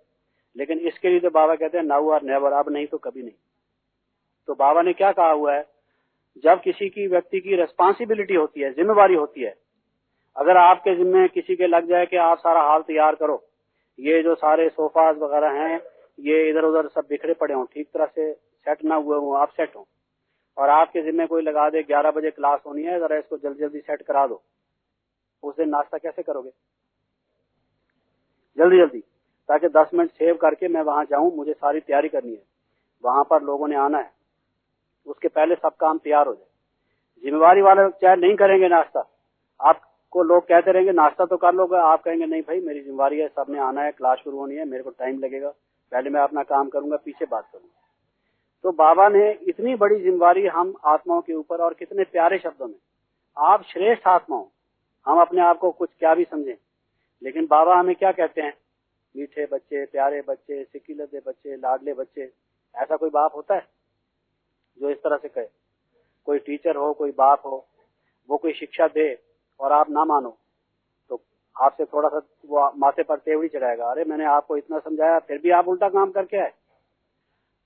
S1: लेकिन इसके लिए तो बाबा कहते हैं नाउ और नेवर, अब नहीं तो कभी नहीं। तो बाबा ने क्या कहा हुआ है, जब किसी की व्यक्ति की रेस्पॉन्सिबिलिटी होती है, जिम्मेवारी होती है, अगर आपके जिम्मे किसी के लग जाए कि आप सारा हाल तैयार करो, ये जो सारे सोफाज वगैरह हैं ये इधर उधर सब बिखरे पड़े हों, ठीक तरह से सेट ना हुए हों, आप सेट हों, और आपके जिम्मे कोई लगा दे 11 बजे क्लास होनी है, जरा इसको जल्दी जल्दी सेट करा दो, उस दिन नाश्ता कैसे करोगे? जल्दी जल्दी, ताकि 10 मिनट सेव करके मैं वहां जाऊं, मुझे सारी तैयारी करनी है, वहां पर लोगों ने आना है, उसके पहले सब काम तैयार हो जाए। जिम्मेवारी वाले चाहे नहीं करेंगे नाश्ता, आपको लोग कहते रहेंगे नाश्ता तो कर लोगे, आप कहेंगे नहीं भाई मेरी जिम्मेवारी है, सबने आना है, क्लास शुरू होनी है, मेरे को टाइम लगेगा, पहले मैं अपना काम करूंगा, पीछे बात करूंगा। तो बाबा ने इतनी बड़ी जिम्मेवारी हम आत्माओं के ऊपर, और कितने प्यारे शब्दों में, आप श्रेष्ठ आत्मा हो, हम अपने आप को कुछ क्या भी समझें, लेकिन बाबा हमें क्या कहते हैं, मीठे बच्चे, प्यारे बच्चे, सिकिलते बच्चे, लाडले बच्चे। ऐसा कोई बाप होता है जो इस तरह से कहे? कोई टीचर हो, कोई बाप हो, वो कोई शिक्षा दे और आप ना मानो तो आपसे थोड़ा सा वो माथे पर तेवड़ी चढ़ाएगा, अरे मैंने आपको इतना समझाया फिर भी आप उल्टा काम करके आए,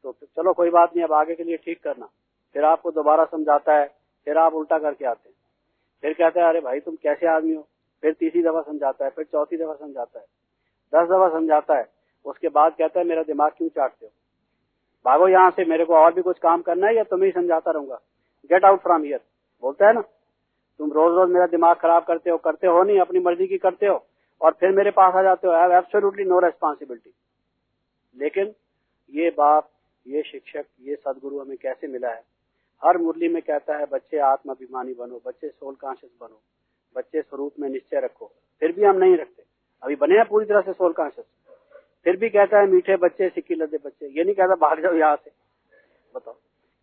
S1: तो चलो कोई बात नहीं, अब आगे के लिए ठीक करना। फिर आपको दोबारा समझाता है, फिर आप उल्टा करके आते हैं, फिर कहता है अरे भाई तुम कैसे आदमी हो, फिर तीसरी दफा समझाता है, फिर चौथी दफा समझाता है, 10 दफा समझाता है, उसके बाद कहता है मेरा दिमाग क्यों चाटते हो, भागो यहाँ से, मेरे को और भी कुछ काम करना है या तुम्हें ही समझाता रहूंगा, गेट आउट फ्रॉम हियर। बोलता है ना, तुम रोज रोज मेरा दिमाग खराब करते हो नहीं, अपनी मर्जी की करते हो और फिर मेरे पास आ जाते हो, I have absolutely no responsibility. लेकिन ये बाप, ये शिक्षक, ये सदगुरु हमें कैसे मिला है? हर मुरली में कहता है बच्चे आत्माभिमानी बनो, बच्चे सोल कॉन्शियस बनो, बच्चे स्वरूप में निश्चय रखो, फिर भी हम नहीं रखते, अभी बने हैं पूरी तरह से सोल कॉन्शियस, फिर भी कहता है मीठे बच्चे, सिकिलते बच्चे, ये नहीं कहता भाग जाओ यहाँ से। बताओ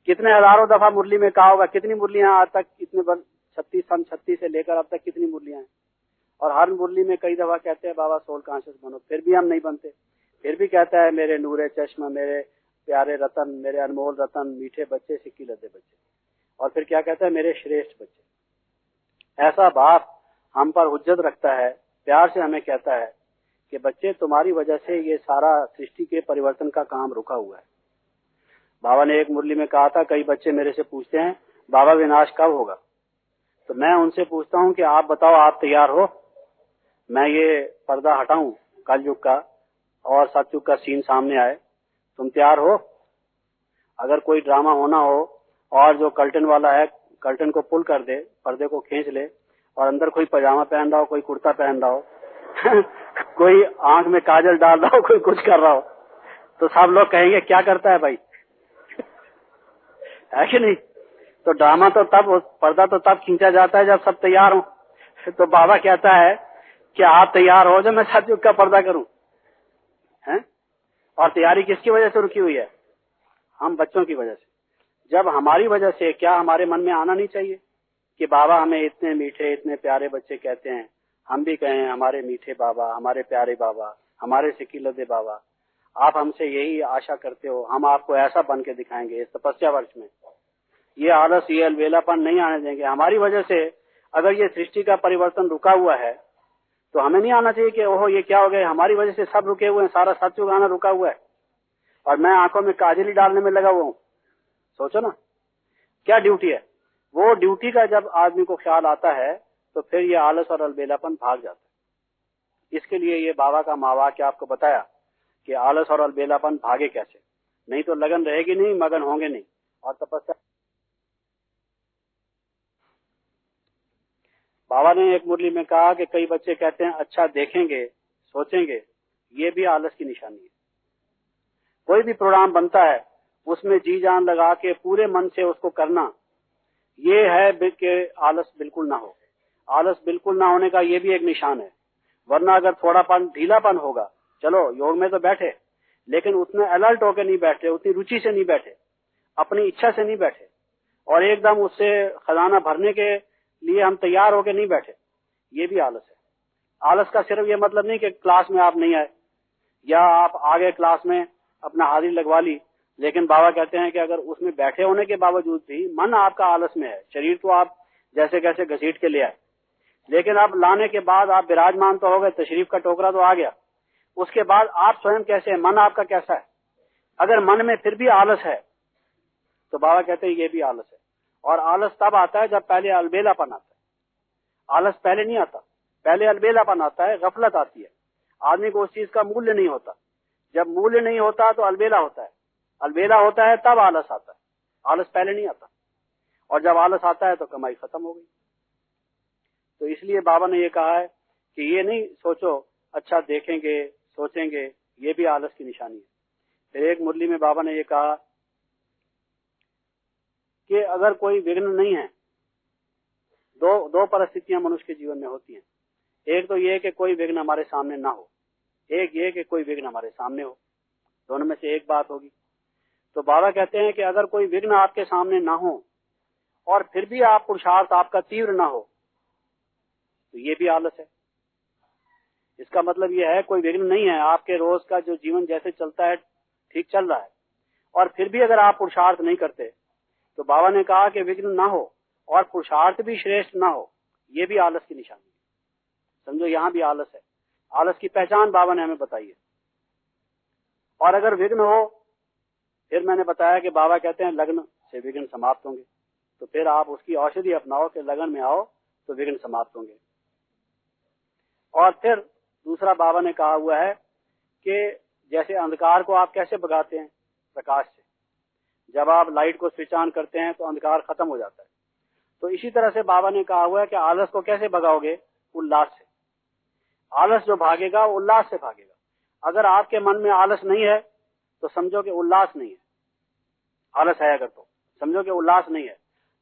S1: कितने हजारों दफा मुरली में कहा होगा, कितनी मुरलियां आज तक, इतने 36 से लेकर अब तक कितनी मुरलियां हैं, और हर मुरली में कई दफा कहते हैं बाबा सोल कॉन्शियस बनो, फिर भी हम नहीं बनते। फिर भी कहता है मेरे नूरे चश्मा, मेरे प्यारे रतन, मेरे अनमोल रतन, मीठे बच्चे, सिकिलते बच्चे, और फिर क्या कहता है मेरे श्रेष्ठ बच्चे। ऐसा बाप हम पर हुज्जत रखता है, प्यार से हमें कहता है कि बच्चे तुम्हारी वजह से ये सारा सृष्टि के परिवर्तन का काम रुका हुआ है। बाबा ने एक मुरली में कहा था, कई बच्चे मेरे से पूछते हैं बाबा विनाश कब होगा, तो मैं उनसे पूछता हूं कि आप बताओ आप तैयार हो, मैं ये पर्दा हटाऊं कलयुग का और सतयुग का सीन सामने आए, तुम तैयार हो? अगर कोई ड्रामा होना हो और जो कर्टन वाला है कर्टन को पुल कर दे, पर्दे को खींच ले, और अंदर कोई पजामा पहन रहा हो, कोई कुर्ता पहन रहा हो कोई आंख में काजल डाल रहा हो, कोई कुछ कर रहा हो, तो सब लोग कहेंगे क्या करता है भाई है कि नहीं? तो ड्रामा तो तब, पर्दा तो तब खींचा जाता है जब सब तैयार हो। तो बाबा कहता है कि आप तैयार हो जब मैं सतयुग का पर्दा करूं, हैं? और तैयारी किसकी वजह से रुकी हुई है? हम बच्चों की वजह से। जब हमारी वजह से, क्या हमारे मन में आना नहीं चाहिए कि बाबा हमें इतने मीठे, इतने प्यारे बच्चे कहते हैं, हम भी कहें हमारे मीठे बाबा, हमारे प्यारे बाबा, हमारे सिकिलते बाबा, आप हमसे यही आशा करते हो, हम आपको ऐसा बन के दिखाएंगे इस तपस्या वर्ष में, ये आलस, ये अलबेलापन नहीं आने देंगे। हमारी वजह से अगर ये सृष्टि का परिवर्तन रुका हुआ है तो हमें नहीं आना चाहिए कि ओहो ये क्या हो गया, हमारी वजह से सब रुके हुए हैं, सारा सतयुग आना रुका हुआ है और मैं आंखों में काजल ही डालने में लगा हुआ हूँ। सोचो ना क्या ड्यूटी है। वो ड्यूटी का जब आदमी को ख्याल आता है तो फिर ये आलस और अलबेलापन भाग जाता है। इसके लिए ये बाबा का महावाक्य आपको बताया कि आलस और अलबेलापन भागे कैसे, नहीं तो लगन रहेगी नहीं, मगन होंगे नहीं, और तपस्या बाबा ने एक मुरली में कहा कि कई बच्चे कहते हैं अच्छा देखेंगे, सोचेंगे, ये भी आलस की निशानी है। कोई भी प्रोग्राम बनता है उसमें जी जान लगा के पूरे मन से उसको करना, ये है कि आलस बिल्कुल ना हो। आलस बिल्कुल ना होने का ये भी एक निशान है। वरना अगर थोड़ापन ढीलापन होगा, चलो योग में तो बैठे लेकिन उतने अलर्ट होकर नहीं बैठे, उतनी रुचि से नहीं बैठे, अपनी इच्छा से नहीं बैठे और एकदम उससे खजाना भरने के लिए हम तैयार होकर नहीं बैठे, ये भी आलस है। आलस का सिर्फ ये मतलब नहीं कि क्लास में आप नहीं आए या आप आ गए क्लास में अपना हाजिरी लगवा ली, लेकिन बाबा कहते हैं कि अगर उसमें बैठे होने के बावजूद भी मन आपका आलस में है, शरीर तो आप जैसे कैसे घसीट के ले आए, लेकिन अब लाने के बाद आप विराजमान तो हो गए, तशरीफ का टोकरा तो आ गया, उसके बाद आप स्वयं कैसे है, मन आपका कैसा है। अगर मन में फिर भी आलस है तो बाबा कहते हैं ये भी आलस है। और आलस तब आता है जब पहले अलबेलापन आता है। आलस पहले नहीं आता, पहले अलबेलापन आता है, गफलत आती है, आदमी को उस चीज का मूल्य नहीं होता। जब मूल्य नहीं होता तो अलबेला होता है, अलबेला होता है तब आलस आता है, आलस पहले नहीं आता। और जब आलस आता है तो कमाई खत्म हो गई। तो इसलिए बाबा ने ये कहा है कि ये नहीं सोचो अच्छा देखेंगे, सोचेंगे, ये भी आलस की निशानी है। फिर एक मुरली में बाबा ने ये कहा कि अगर कोई विघ्न नहीं है, दो परिस्थितियां मनुष्य के जीवन में होती हैं। एक तो ये कि कोई विघ्न हमारे सामने ना हो, एक ये कि कोई विघ्न हमारे सामने हो, दोनों में से एक बात होगी। तो बाबा कहते हैं कि अगर कोई विघ्न आपके सामने ना हो और फिर भी आप पुरुषार्थ आपका तीव्र ना हो तो ये भी आलस है। इसका मतलब यह है कोई विघ्न नहीं है, आपके रोज का जो जीवन जैसे चलता है ठीक चल रहा है, और फिर भी अगर आप पुरुषार्थ नहीं करते तो बाबा ने कहा कि विघ्न ना हो और पुरुषार्थ भी श्रेष्ठ ना हो, ये भी आलस की निशानी है। समझो यहाँ भी आलस है। आलस की पहचान बाबा ने हमें बताई है। और अगर विघ्न हो, फिर मैंने बताया कि बाबा कहते हैं लग्न से विघ्न समाप्त होंगे, तो फिर आप उसकी औषधि अपनाओ कि लगन में आओ तो विघ्न समाप्त होंगे। और फिर दूसरा बाबा ने कहा हुआ है कि जैसे अंधकार को आप कैसे भगाते हैं, प्रकाश से। जब आप लाइट को स्विच ऑन करते हैं तो अंधकार खत्म हो जाता है। तो इसी तरह से बाबा ने कहा हुआ है कि आलस को कैसे भगाओगे, उल्लास से। आलस जो भागेगा वो उल्लास से भागेगा। अगर आपके मन में आलस नहीं है तो समझो कि उल्लास नहीं है। आलस है अगर तो समझो कि उल्लास नहीं है।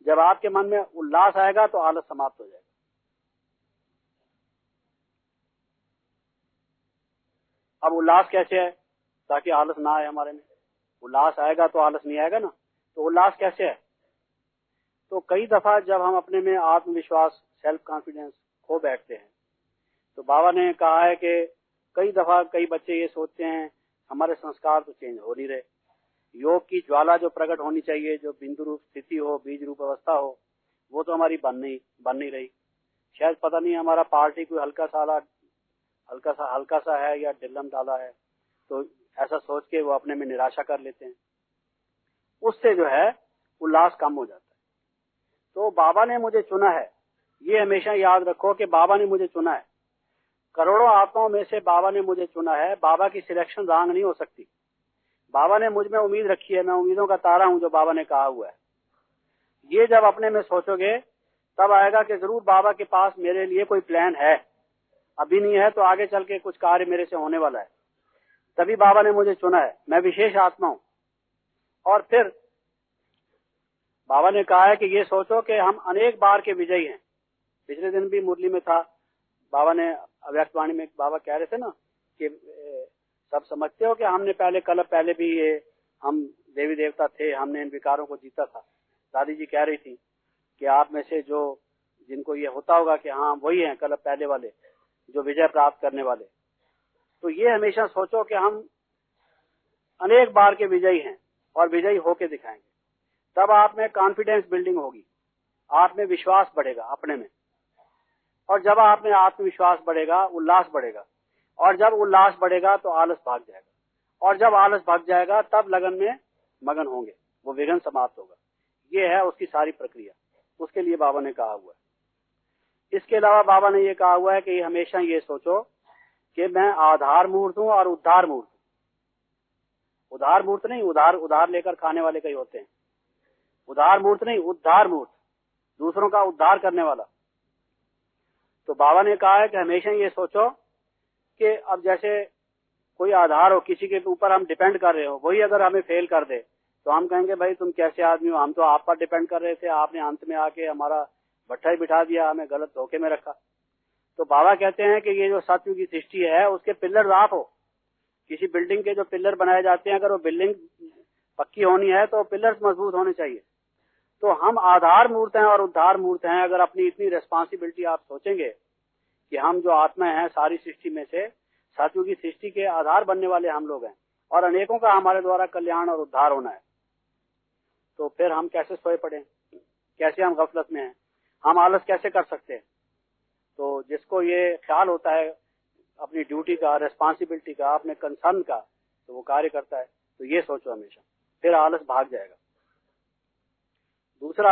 S1: जब आपके मन में उल्लास आएगा तो आलस समाप्त हो जाएगा। अब उल्लास कैसे है ताकि आलस ना आए हमारे में। उल्लास आएगा तो आलस नहीं आएगा ना। तो उल्लास कैसे है? तो कई दफा जब हम अपने में आत्मविश्वास, सेल्फ कॉन्फिडेंस खो बैठते हैं तो बाबा ने कहा है कि कई दफा कई बच्चे ये सोचते हैं हमारे संस्कार तो चेंज हो नहीं रहे। योग की ज्वाला जो प्रकट होनी चाहिए, जो बिंदु रूप स्थिति हो, बीज रूप अवस्था हो, वो तो हमारी बन नहीं रही। शायद पता नहीं हमारा पार्टी कोई हल्का सा है या डिल्लम डाला है, तो ऐसा सोच के वो अपने में निराशा कर लेते हैं। उससे जो है उल्लास कम हो जाता है। तो बाबा ने मुझे चुना है, ये हमेशा याद रखो कि बाबा ने मुझे चुना है। करोड़ों आत्माओं में से बाबा ने मुझे चुना है। बाबा की सिलेक्शन रॉन्ग नहीं हो सकती। बाबा ने मुझ में उम्मीद रखी है, मैं उम्मीदों का तारा हूं जो बाबा ने कहा हुआ है। ये जब अपने में सोचोगे तब आएगा कि जरूर बाबा के पास मेरे लिए कोई प्लान है, अभी नहीं है तो आगे चल के कुछ कार्य मेरे से होने वाला है। तभी बाबा ने मुझे चुना है, मैं विशेष आत्मा हूं। और फिर बाबा ने कहा है कि ये सोचो कि हम अनेक बार के विजयी हैं। पिछले दिन भी मुरली में था, बाबा ने अव्यक्तवाणी में बाबा कह रहे थे ना कि सब समझते हो कि हमने कल पहले भी ये हम देवी देवता थे, हमने इन विकारों को जीता था। दादी जी कह रही थी कि आप में से जिनको ये होता होगा कि हाँ वही हैं कल पहले वाले जो विजय प्राप्त करने वाले। तो ये हमेशा सोचो कि हम अनेक बार के विजयी हैं और विजयी होके दिखाएंगे। तब आप में कॉन्फिडेंस बिल्डिंग होगी, आप में विश्वास बढ़ेगा अपने में। और जब आप में आत्मविश्वास बढ़ेगा, उल्लास बढ़ेगा। और जब उल्लास बढ़ेगा तो आलस भाग जाएगा। और जब आलस भाग जाएगा तब लगन में मगन होंगे, वो विघ्न समाप्त होगा। ये है उसकी सारी प्रक्रिया। उसके लिए बाबा ने कहा हुआ है। इसके अलावा बाबा ने ये कहा हुआ है कि हमेशा ये सोचो कि मैं आधार मूर्त हूं और उद्धार मूर्त हूं। उधार मूर्त नहीं, उधार लेकर खाने वाले कई होते हैं। उधार मूर्त नहीं, उद्धार मूर्त, दूसरों का उद्धार करने वाला। तो बाबा ने कहा है कि हमेशा ये सोचो कि अब जैसे कोई आधार हो, किसी के ऊपर हम डिपेंड कर रहे हो, वही अगर हमें फेल कर दे तो हम कहेंगे भाई तुम कैसे आदमी हो, हम तो आप पर डिपेंड कर रहे थे, आपने अंत में आके हमारा भट्ठा ही बिठा दिया, हमें गलत धोखे में रखा। तो बाबा कहते हैं कि ये जो सतयुग की सृष्टि है उसके पिलर आप हो। किसी बिल्डिंग के जो पिलर बनाए जाते हैं, अगर वो बिल्डिंग पक्की होनी है तो पिलर्स मजबूत होने चाहिए। तो हम आधार मूर्त हैं और उद्धार मूर्त हैं। अगर अपनी इतनी रिस्पॉन्सिबिलिटी आप सोचेंगे कि हम जो आत्मा हैं सारी सृष्टि में से, सतयुग की सृष्टि के आधार बनने वाले हम लोग हैं और अनेकों का हमारे द्वारा कल्याण और उद्धार होना है, तो फिर हम कैसे सोए पड़े, कैसे हम गफलत में हैं, हम आलस कैसे कर सकते हैं। तो जिसको ये ख्याल होता है अपनी ड्यूटी का, रेस्पॉन्सिबिलिटी का, अपने कंसर्न का, तो वो कार्य करता है। तो ये सोचो हमेशा, फिर आलस भाग जाएगा। दूसरा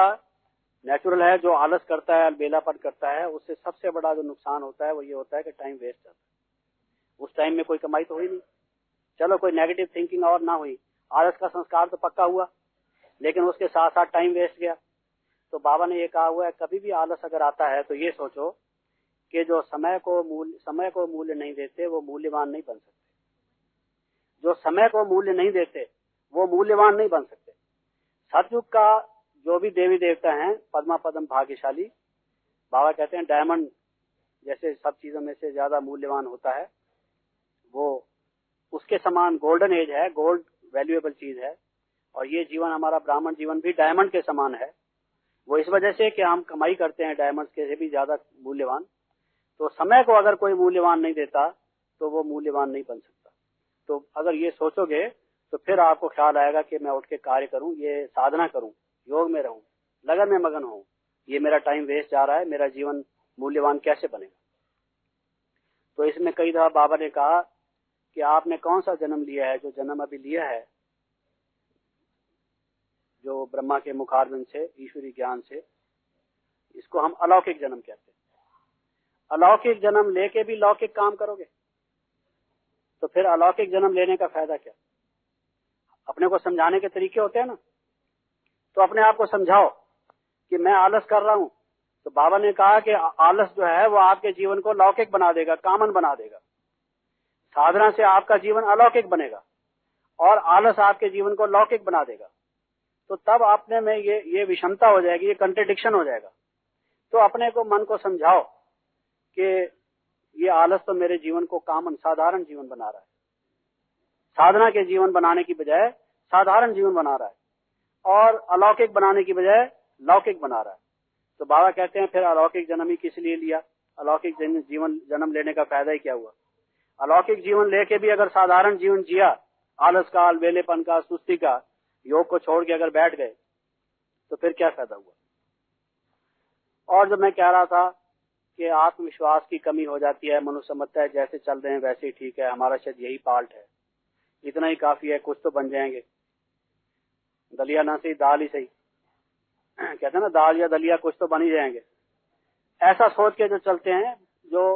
S1: नेचुरल है, जो आलस करता है, अलबेलापन करता है, उससे सबसे बड़ा जो नुकसान होता है वो ये होता है कि टाइम वेस्ट जाता है। उस टाइम में कोई कमाई तो हुई नहीं, चलो कोई नेगेटिव थिंकिंग और ना हुई, आलस का संस्कार तो पक्का हुआ, लेकिन उसके साथ साथ टाइम वेस्ट गया। तो बाबा ने ये कहा हुआ है, कभी भी आलस अगर आता है तो ये सोचो कि जो समय को मूल्य नहीं देते वो मूल्यवान नहीं बन सकते। जो समय को मूल्य नहीं देते वो मूल्यवान नहीं बन सकते। सतयुग का जो भी देवी देवता हैं पद्मा पद्म भाग्यशाली, बाबा कहते हैं डायमंड जैसे सब चीजों में से ज्यादा मूल्यवान होता है, वो उसके समान गोल्डन एज है, गोल्ड वैल्यूएबल चीज है। और ये जीवन हमारा ब्राह्मण जीवन भी डायमंड के समान है। वो इस वजह से कि हम कमाई करते हैं डायमंड के से भी ज्यादा मूल्यवान। तो समय को अगर कोई मूल्यवान नहीं देता तो वो मूल्यवान नहीं बन सकता। तो अगर ये सोचोगे तो फिर आपको ख्याल आएगा कि मैं उठ के कार्य करूं, ये साधना करूं, योग में रहूं, लगन में मगन हूं, ये मेरा टाइम वेस्ट जा रहा है, मेरा जीवन मूल्यवान कैसे बनेगा। तो इसमें कई दफा बाबा ने कहा कि आपने कौन सा जन्म लिया है, जो जन्म अभी लिया है, जो ब्रह्मा के मुखारबिंद से ईश्वरी ज्ञान से, इसको हम अलौकिक जन्म कहते हैं। अलौकिक जन्म लेके भी लौकिक काम करोगे तो फिर अलौकिक जन्म लेने का फायदा क्या। अपने को समझाने के तरीके होते हैं ना, तो अपने आप को समझाओ कि मैं आलस कर रहा हूं। तो बाबा ने कहा कि आलस जो है वो आपके जीवन को लौकिक बना देगा, कामन बना देगा। साधना से आपका जीवन अलौकिक बनेगा और आलस आपके जीवन को लौकिक बना देगा। तो तब अपने में ये विषमता हो जाएगी, ये कंट्रडिक्शन हो जाएगा। तो अपने को मन को समझाओ कि ये आलस तो मेरे जीवन को कामन साधारण जीवन बना रहा है, साधना के जीवन बनाने की बजाय साधारण जीवन बना रहा है, और अलौकिक बनाने की बजाय लौकिक बना रहा है। तो बाबा कहते हैं फिर अलौकिक जन्म ही किस लिए लिया, अलौकिक जीवन जन्म लेने का फायदा ही क्या हुआ। अलौकिक जीवन लेके भी अगर साधारण जीवन जिया, आलस का, अलबेलेपन का, सुस्ती का, योग को छोड़ के अगर बैठ गए तो फिर क्या फायदा हुआ। और जो मैं कह रहा था कि आत्मविश्वास की कमी हो जाती है, मनुष्य समझता है जैसे चल रहे हैं वैसे ही ठीक है, हमारा शायद यही पार्ट है, इतना ही काफी है, कुछ तो बन जाएंगे, दलिया ना सही दाल ही सही, कहते हैं ना दाल या दलिया कुछ तो बन ही जाएंगे। ऐसा सोच के जो चलते हैं, जो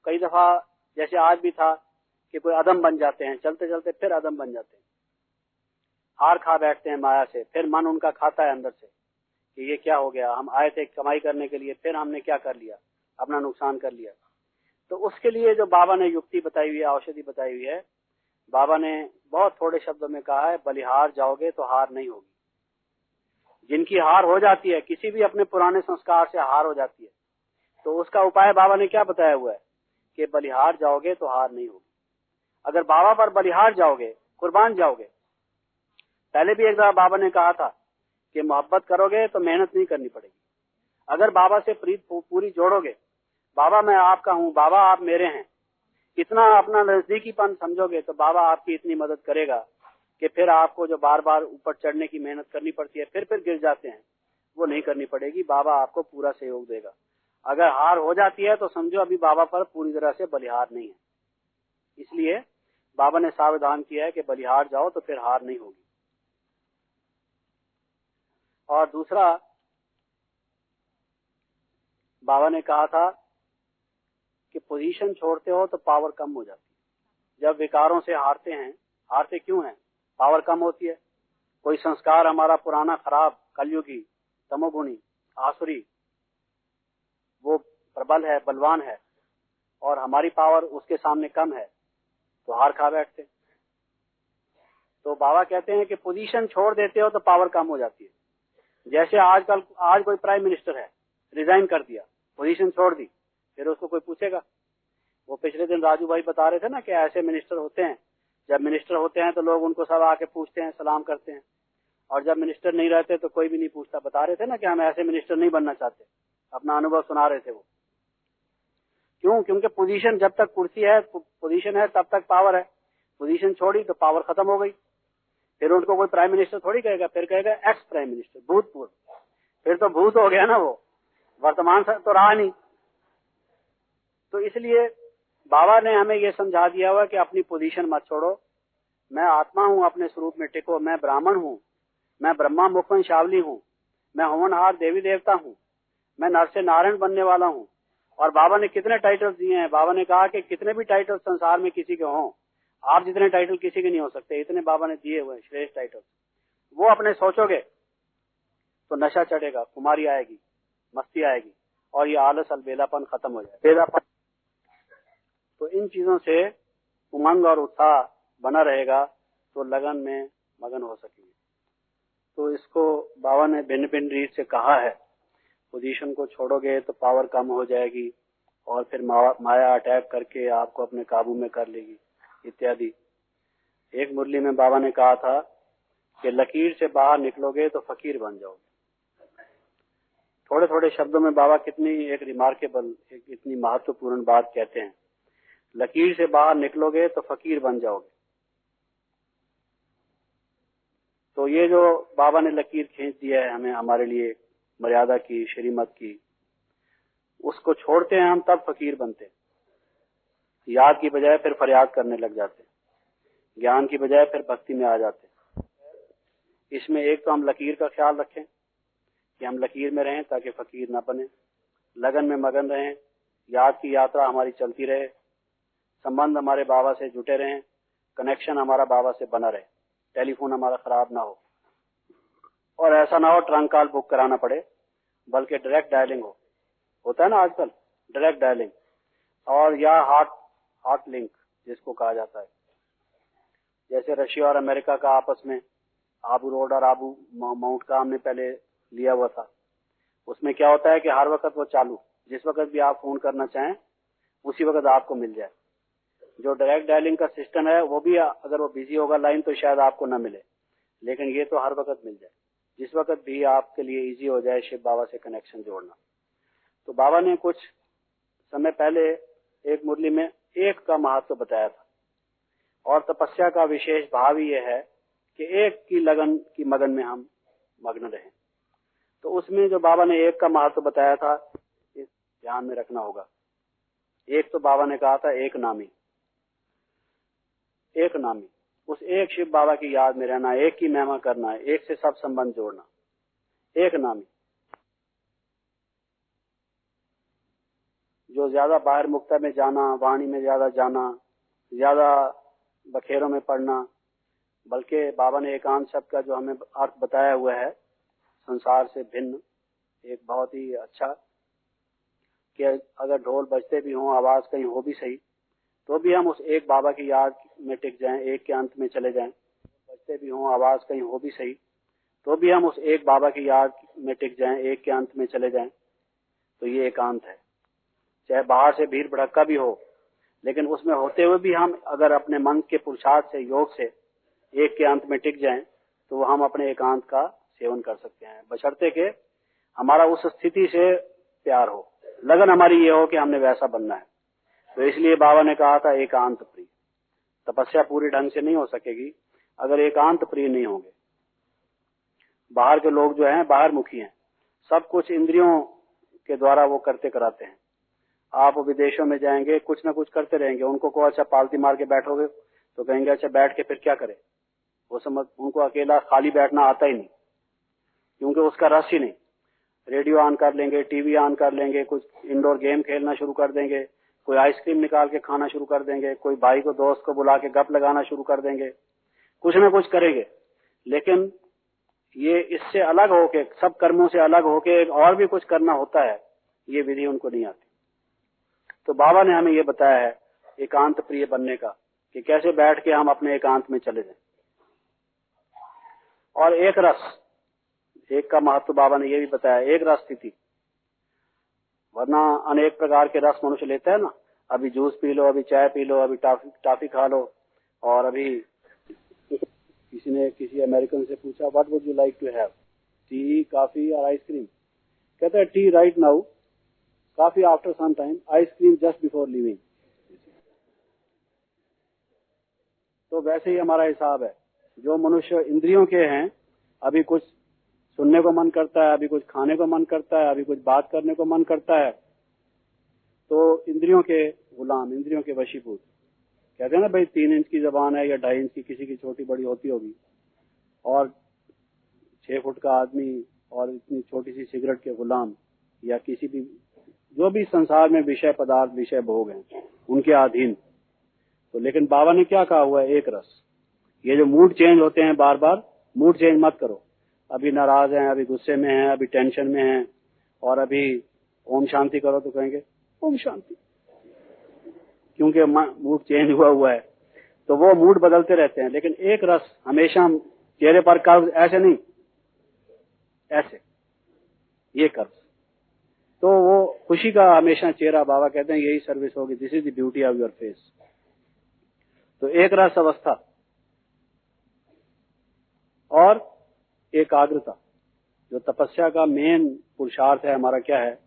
S1: कई दफा जैसे आज भी था कि कोई अदम बन जाते हैं, चलते चलते फिर अदम बन जाते हैं, हार खा बैठते हैं माया से। फिर मन उनका खाता है अंदर से कि ये क्या हो गया, हम आए थे कमाई करने के लिए, फिर हमने क्या कर लिया, अपना नुकसान कर लिया। तो उसके लिए जो बाबा ने युक्ति बताई हुई है, औषधि बताई हुई है, बाबा ने बहुत थोड़े शब्दों में कहा है, बलिहार जाओगे तो हार नहीं होगी। जिनकी हार हो जाती है, किसी भी अपने पुराने संस्कार से हार हो जाती है, तो उसका उपाय बाबा ने क्या बताया हुआ है कि बलिहार जाओगे तो हार नहीं होगी। अगर बाबा पर बलिहार जाओगे, कुर्बान जाओगे, पहले भी एक बार बाबा ने कहा था कि मोहब्बत करोगे तो मेहनत नहीं करनी पड़ेगी। अगर बाबा से प्रीत पूरी जोड़ोगे, बाबा मैं आपका हूँ, बाबा आप मेरे हैं, इतना अपना नजदीकीपन समझोगे, तो बाबा आपकी इतनी मदद करेगा कि फिर आपको जो बार बार ऊपर चढ़ने की मेहनत करनी पड़ती है, फिर गिर जाते हैं, वो नहीं करनी पड़ेगी। बाबा आपको पूरा सहयोग देगा। अगर हार हो जाती है तो समझो अभी बाबा पर पूरी तरह से बलिहार नहीं है। इसलिए बाबा ने सावधान किया है कि बलिहार जाओ तो फिर हार नहीं होगी। और दूसरा बाबा ने कहा था कि पोजीशन छोड़ते हो तो पावर कम हो जाती है। जब विकारों से हारते हैं, हारते क्यों हैं, पावर कम होती है। कोई संस्कार हमारा पुराना खराब, कलयुगी, तमोगुणी, आसुरी, वो प्रबल है, बलवान है, और हमारी पावर उसके सामने कम है, तो हार खा बैठते। तो बाबा कहते हैं कि पोजीशन छोड़ देते हो तो पावर कम हो जाती है। जैसे आज कोई प्राइम मिनिस्टर है, रिजाइन कर दिया, पोजीशन छोड़ दी, फिर उसको कोई पूछेगा? वो पिछले दिन राजू भाई बता रहे थे ना कि ऐसे मिनिस्टर होते हैं, जब मिनिस्टर होते हैं तो लोग उनको सब आके पूछते हैं, सलाम करते हैं, और जब मिनिस्टर नहीं रहते तो कोई भी नहीं पूछता। बता रहे थे ना कि हम ऐसे मिनिस्टर नहीं बनना चाहते, अपना अनुभव सुना रहे थे वो। क्यों? क्योंकि पोजीशन, जब तक कुर्सी है, पोजीशन है, तब तक पावर है। पोजीशन छोड़ी तो पावर खत्म हो गई। फिर उनको कोई प्राइम मिनिस्टर थोड़ी कहेगा, फिर कहेगा एक्स प्राइम मिनिस्टर, भूतपूर्व। फिर तो भूत हो गया ना वो, वर्तमान तो रहा नहीं। तो इसलिए बाबा ने हमें ये समझा दिया हुआ कि अपनी पोजीशन मत छोड़ो। मैं आत्मा हूँ, अपने स्वरूप में टिको। मैं ब्राह्मण हूँ, मैं ब्रह्मा मुखवंशावली हूँ, मैं होनहार देवी देवता हूँ, मैं नर से नारायण बनने वाला हूँ। और बाबा ने कितने टाइटल्स दिए हैं। बाबा ने कहा कि कितने भी टाइटल संसार में किसी के हों, आप जितने टाइटल किसी के नहीं हो सकते, इतने बाबा ने दिए हुए श्रेष्ठ टाइटल। वो अपने सोचोगे तो नशा चढ़ेगा, कुमारी आएगी, मस्ती आएगी, और ये आलस अलबेलापन खत्म हो जाएगा, बेलापन। तो इन चीजों से उमंग और उत्साह बना रहेगा तो लगन में मगन हो सकेंगे। तो इसको बाबा ने भिन्न भिन्न रीत से कहा है। पोजीशन को छोड़ोगे तो पावर कम हो जाएगी, और फिर माया अटैक करके आपको अपने काबू में कर लेगी, इत्यादि। एक मुरली में बाबा ने कहा था कि लकीर से बाहर निकलोगे तो फकीर बन जाओगे। थोड़े थोड़े शब्दों में बाबा कितनी एक रिमार्केबल, एक इतनी महत्वपूर्ण बात कहते हैं। लकीर से बाहर निकलोगे तो फकीर बन जाओगे। तो ये जो बाबा ने लकीर खींच दिया है हमें, हमारे लिए मर्यादा की, श्रीमत की, उसको छोड़ते हैं हम तब फकीर बनते। याद की बजाय फिर फरियाद करने लग जाते, ज्ञान की बजाय फिर भक्ति में आ जाते। इसमें एक तो हम लकीर का ख्याल रखें कि हम लकीर में रहें ताकि फकीर ना बने, लगन में मगन रहें, याद की यात्रा हमारी चलती रहे, संबंध हमारे बाबा से जुटे रहें, कनेक्शन हमारा बाबा से बना रहे, टेलीफोन हमारा खराब ना हो, और ऐसा ना हो ट्रंक कॉल बुक कराना पड़े, बल्कि डायरेक्ट डायलिंग हो। होता है ना आजकल डायरेक्ट डायलिंग, और या हार्ट लिंक जिसको कहा जाता है। जैसे रशिया और अमेरिका का आपस में आबू रोड और आबू माउंट का हमने पहले लिया हुआ था। उसमें क्या होता है कि हर वक्त वो चालू, जिस वक्त भी आप फोन करना चाहें उसी वक्त आपको मिल जाए। जो डायरेक्ट डायलिंग का सिस्टम है वो भी अगर वो बिजी होगा लाइन तो शायद आपको ना मिले, लेकिन ये तो हर वक्त मिल जाए, जिस वक्त भी आपके लिए इजी हो जाए शिव बाबा से कनेक्शन जोड़ना। तो बाबा ने कुछ समय पहले एक मुरली में एक का महत्व बताया था, और तपस्या का विशेष भाव ही यह है कि एक की लगन की मगन में हम मग्न रहें। तो उसमें जो बाबा ने एक का महत्व बताया था, इस ध्यान में रखना होगा। एक तो बाबा ने कहा था एक नामी, एक नामी, उस एक शिव बाबा की याद में रहना, एक की महिमा करना, एक से सब संबंध जोड़ना, एक नामी। जो ज्यादा बाहर मुक्ता में जाना, वाणी में ज्यादा जाना, ज्यादा बखेरों में पड़ना, बल्कि बाबा ने एकांत शब्द का जो हमें अर्थ बताया हुआ है संसार से भिन्न, एक बहुत ही अच्छा, कि अगर ढोल बजते भी हों, आवाज कहीं हो भी सही, तो भी हम उस एक बाबा की याद में टिक जाएं, एक के अंत में चले जाएं। बजते भी हों, आवाज कहीं हो भी सही, तो भी हम उस एक बाबा की याद में टिक जाएं, एक के अंत में चले जाएं। तो ये एकांत है। चाहे बाहर से भीड़ भड़क्का भी हो, लेकिन उसमें होते हुए भी हम अगर अपने मन के पुरुषार्थ से, योग से एक के अंत में टिक जाएं, तो हम अपने एकांत का सेवन कर सकते हैं, बशर्ते के हमारा उस स्थिति से प्यार हो, लगन हमारी ये हो कि हमने वैसा बनना है। तो इसलिए बाबा ने कहा था एकांत प्रिय। तपस्या पूरी ढंग से नहीं हो सकेगी अगर एकांत प्रिय नहीं होंगे। बाहर के लोग जो हैं बाहर मुखी हैं, सब कुछ इंद्रियों के द्वारा वो करते कराते हैं। आप विदेशों में जाएंगे, कुछ ना कुछ करते रहेंगे, उनको को अच्छा पालती मार के बैठोगे तो कहेंगे अच्छा बैठ के फिर क्या करें। वो समझ, उनको अकेला खाली बैठना आता ही नहीं, क्योंकि उसका रस ही नहीं। रेडियो ऑन कर लेंगे, टीवी ऑन कर लेंगे, कुछ इंडोर गेम खेलना शुरू कर देंगे, कोई आइसक्रीम निकाल के खाना शुरू कर देंगे, कोई भाई को दोस्त को बुला के गप लगाना शुरू कर देंगे, कुछ ना कुछ करेंगे। लेकिन ये इससे अलग होके, सब कर्मों से अलग होके और भी कुछ करना होता है, ये विधि उनको नहीं आती। तो बाबा ने हमें ये बताया है एकांत प्रिय बनने का, कि कैसे बैठ के हम अपने एकांत में चले जाएं। और एक रस, एक का महत्व बाबा ने ये भी बताया, एक रस स्थिति। वरना अनेक प्रकार के रस मनुष्य लेता है ना, अभी जूस पी लो, अभी चाय पी लो, अभी टॉफी खा लो, और अभी किसी ने किसी अमेरिकन से पूछा what would you like to have, tea, coffee और आइसक्रीम? कहता है tea right now, coffee after some time, ice cream just before leaving. तो वैसे ही हमारा हिसाब है। जो मनुष्य इंद्रियों के हैं, अभी कुछ सुनने को मन करता है, अभी कुछ खाने को मन करता है, अभी कुछ बात करने को मन करता है, तो इंद्रियों के गुलाम, इंद्रियों के वशीभूत। कहते हैं ना भाई 3 इंच की जबान है या 2.5 इंच की, किसी की छोटी बड़ी होती होगी, और 6 फुट का आदमी और इतनी छोटी सी सिगरेट के गुलाम, या किसी भी जो भी संसार में विषय पदार्थ, विषय भोग हैं, उनके अधीन। तो लेकिन बाबा ने क्या कहा हुआ है, एक रस। ये जो मूड चेंज होते हैं बार बार, मूड चेंज मत करो। अभी नाराज हैं, अभी गुस्से में हैं, अभी टेंशन में हैं, और अभी ओम शांति करो तो कहेंगे ओम शांति, क्योंकि मूड चेंज हुआ है। तो वो मूड बदलते रहते हैं। लेकिन एक रस हमेशा चेहरे पर कर्व, ऐसे नहीं, ऐसे, ये कर्व, तो वो खुशी का हमेशा चेहरा। बाबा कहते हैं यही सर्विस होगी, this is the beauty of your face. तो एक रस अवस्था और एकाग्रता, जो तपस्या का मेन पुरुषार्थ है हमारा, क्या है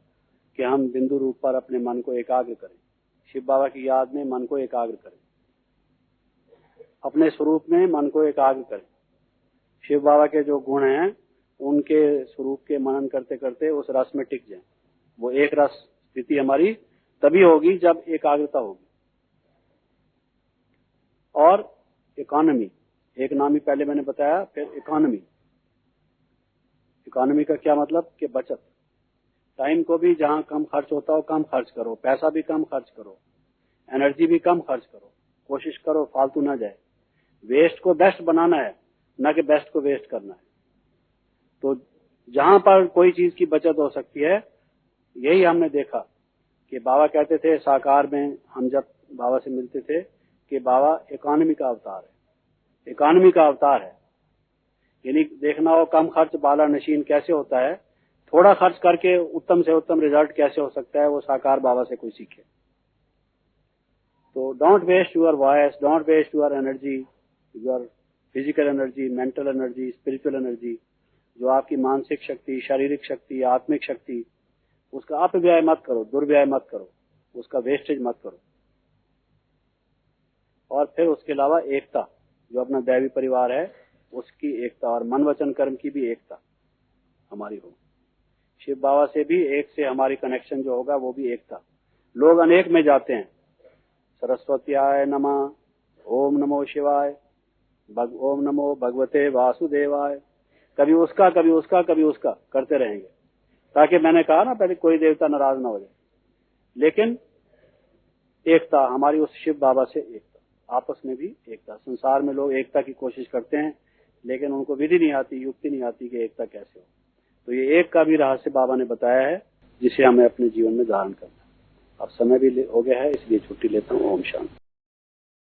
S1: कि हम बिंदु रूप पर अपने मन को एकाग्र करें, शिव बाबा की याद में मन को एकाग्र करें, अपने स्वरूप में मन को एकाग्र करें। शिव बाबा के जो गुण हैं उनके स्वरूप के मनन करते करते उस रस में टिक जाएं। वो एक रस स्थिति हमारी तभी होगी जब एकाग्रता होगी। और इकोनॉमी, एक नामी पहले मैंने बताया, फिर इकोनॉमी। इकोनॉमी का क्या मतलब कि बचत। टाइम को भी जहां कम खर्च होता हो कम खर्च करो, पैसा भी कम खर्च करो, एनर्जी भी कम खर्च करो, कोशिश करो फालतू ना जाए। वेस्ट को बेस्ट बनाना है, ना कि बेस्ट को वेस्ट करना है। तो जहां पर कोई चीज की बचत हो सकती है, यही हमने देखा कि बाबा कहते थे साकार में, हम जब बाबा से मिलते थे, कि बाबा इकोनॉमी का अवतार है, इकोनॉमी का अवतार है। यानी देखना हो कम खर्च बाला नशीन कैसे होता है, थोड़ा खर्च करके उत्तम से उत्तम रिजल्ट कैसे हो सकता है, वो साकार बाबा से कोई सीखे। तो don't waste your voice, don't waste your energy, your physical energy, mental energy, spiritual energy, जो आपकी मानसिक शक्ति, शारीरिक शक्ति, आत्मिक शक्ति, उसका अपव्यय मत करो, दुर्व्यय मत करो, उसका वेस्टेज मत करो। और फिर उसके अलावा एकता, जो अपना दैवी परिवार है उसकी एकता, और मन वचन कर्म की भी एकता हमारी हो। शिव बाबा से भी एक से हमारी कनेक्शन जो होगा वो भी एकता। लोग अनेक में जाते हैं, सरस्वत्याय नमः, ओम नमो शिवाय, ओम नमो भगवते वासुदेवाय, कभी उसका कभी उसका कभी उसका करते रहेंगे, ताकि मैंने कहा ना पहले, कोई देवता नाराज ना हो जाए। लेकिन एकता हमारी उस शिव बाबा से एकता, आपस में भी एकता। संसार में लोग एकता की कोशिश करते हैं, लेकिन उनको विधि नहीं आती, युक्ति नहीं आती कि एकता कैसे हो। तो ये एक का भी रहस्य बाबा ने बताया है, जिसे हमें अपने जीवन में धारण करना है। अब समय भी हो गया है, इसलिए छुट्टी लेता हूँ। ओम शांति।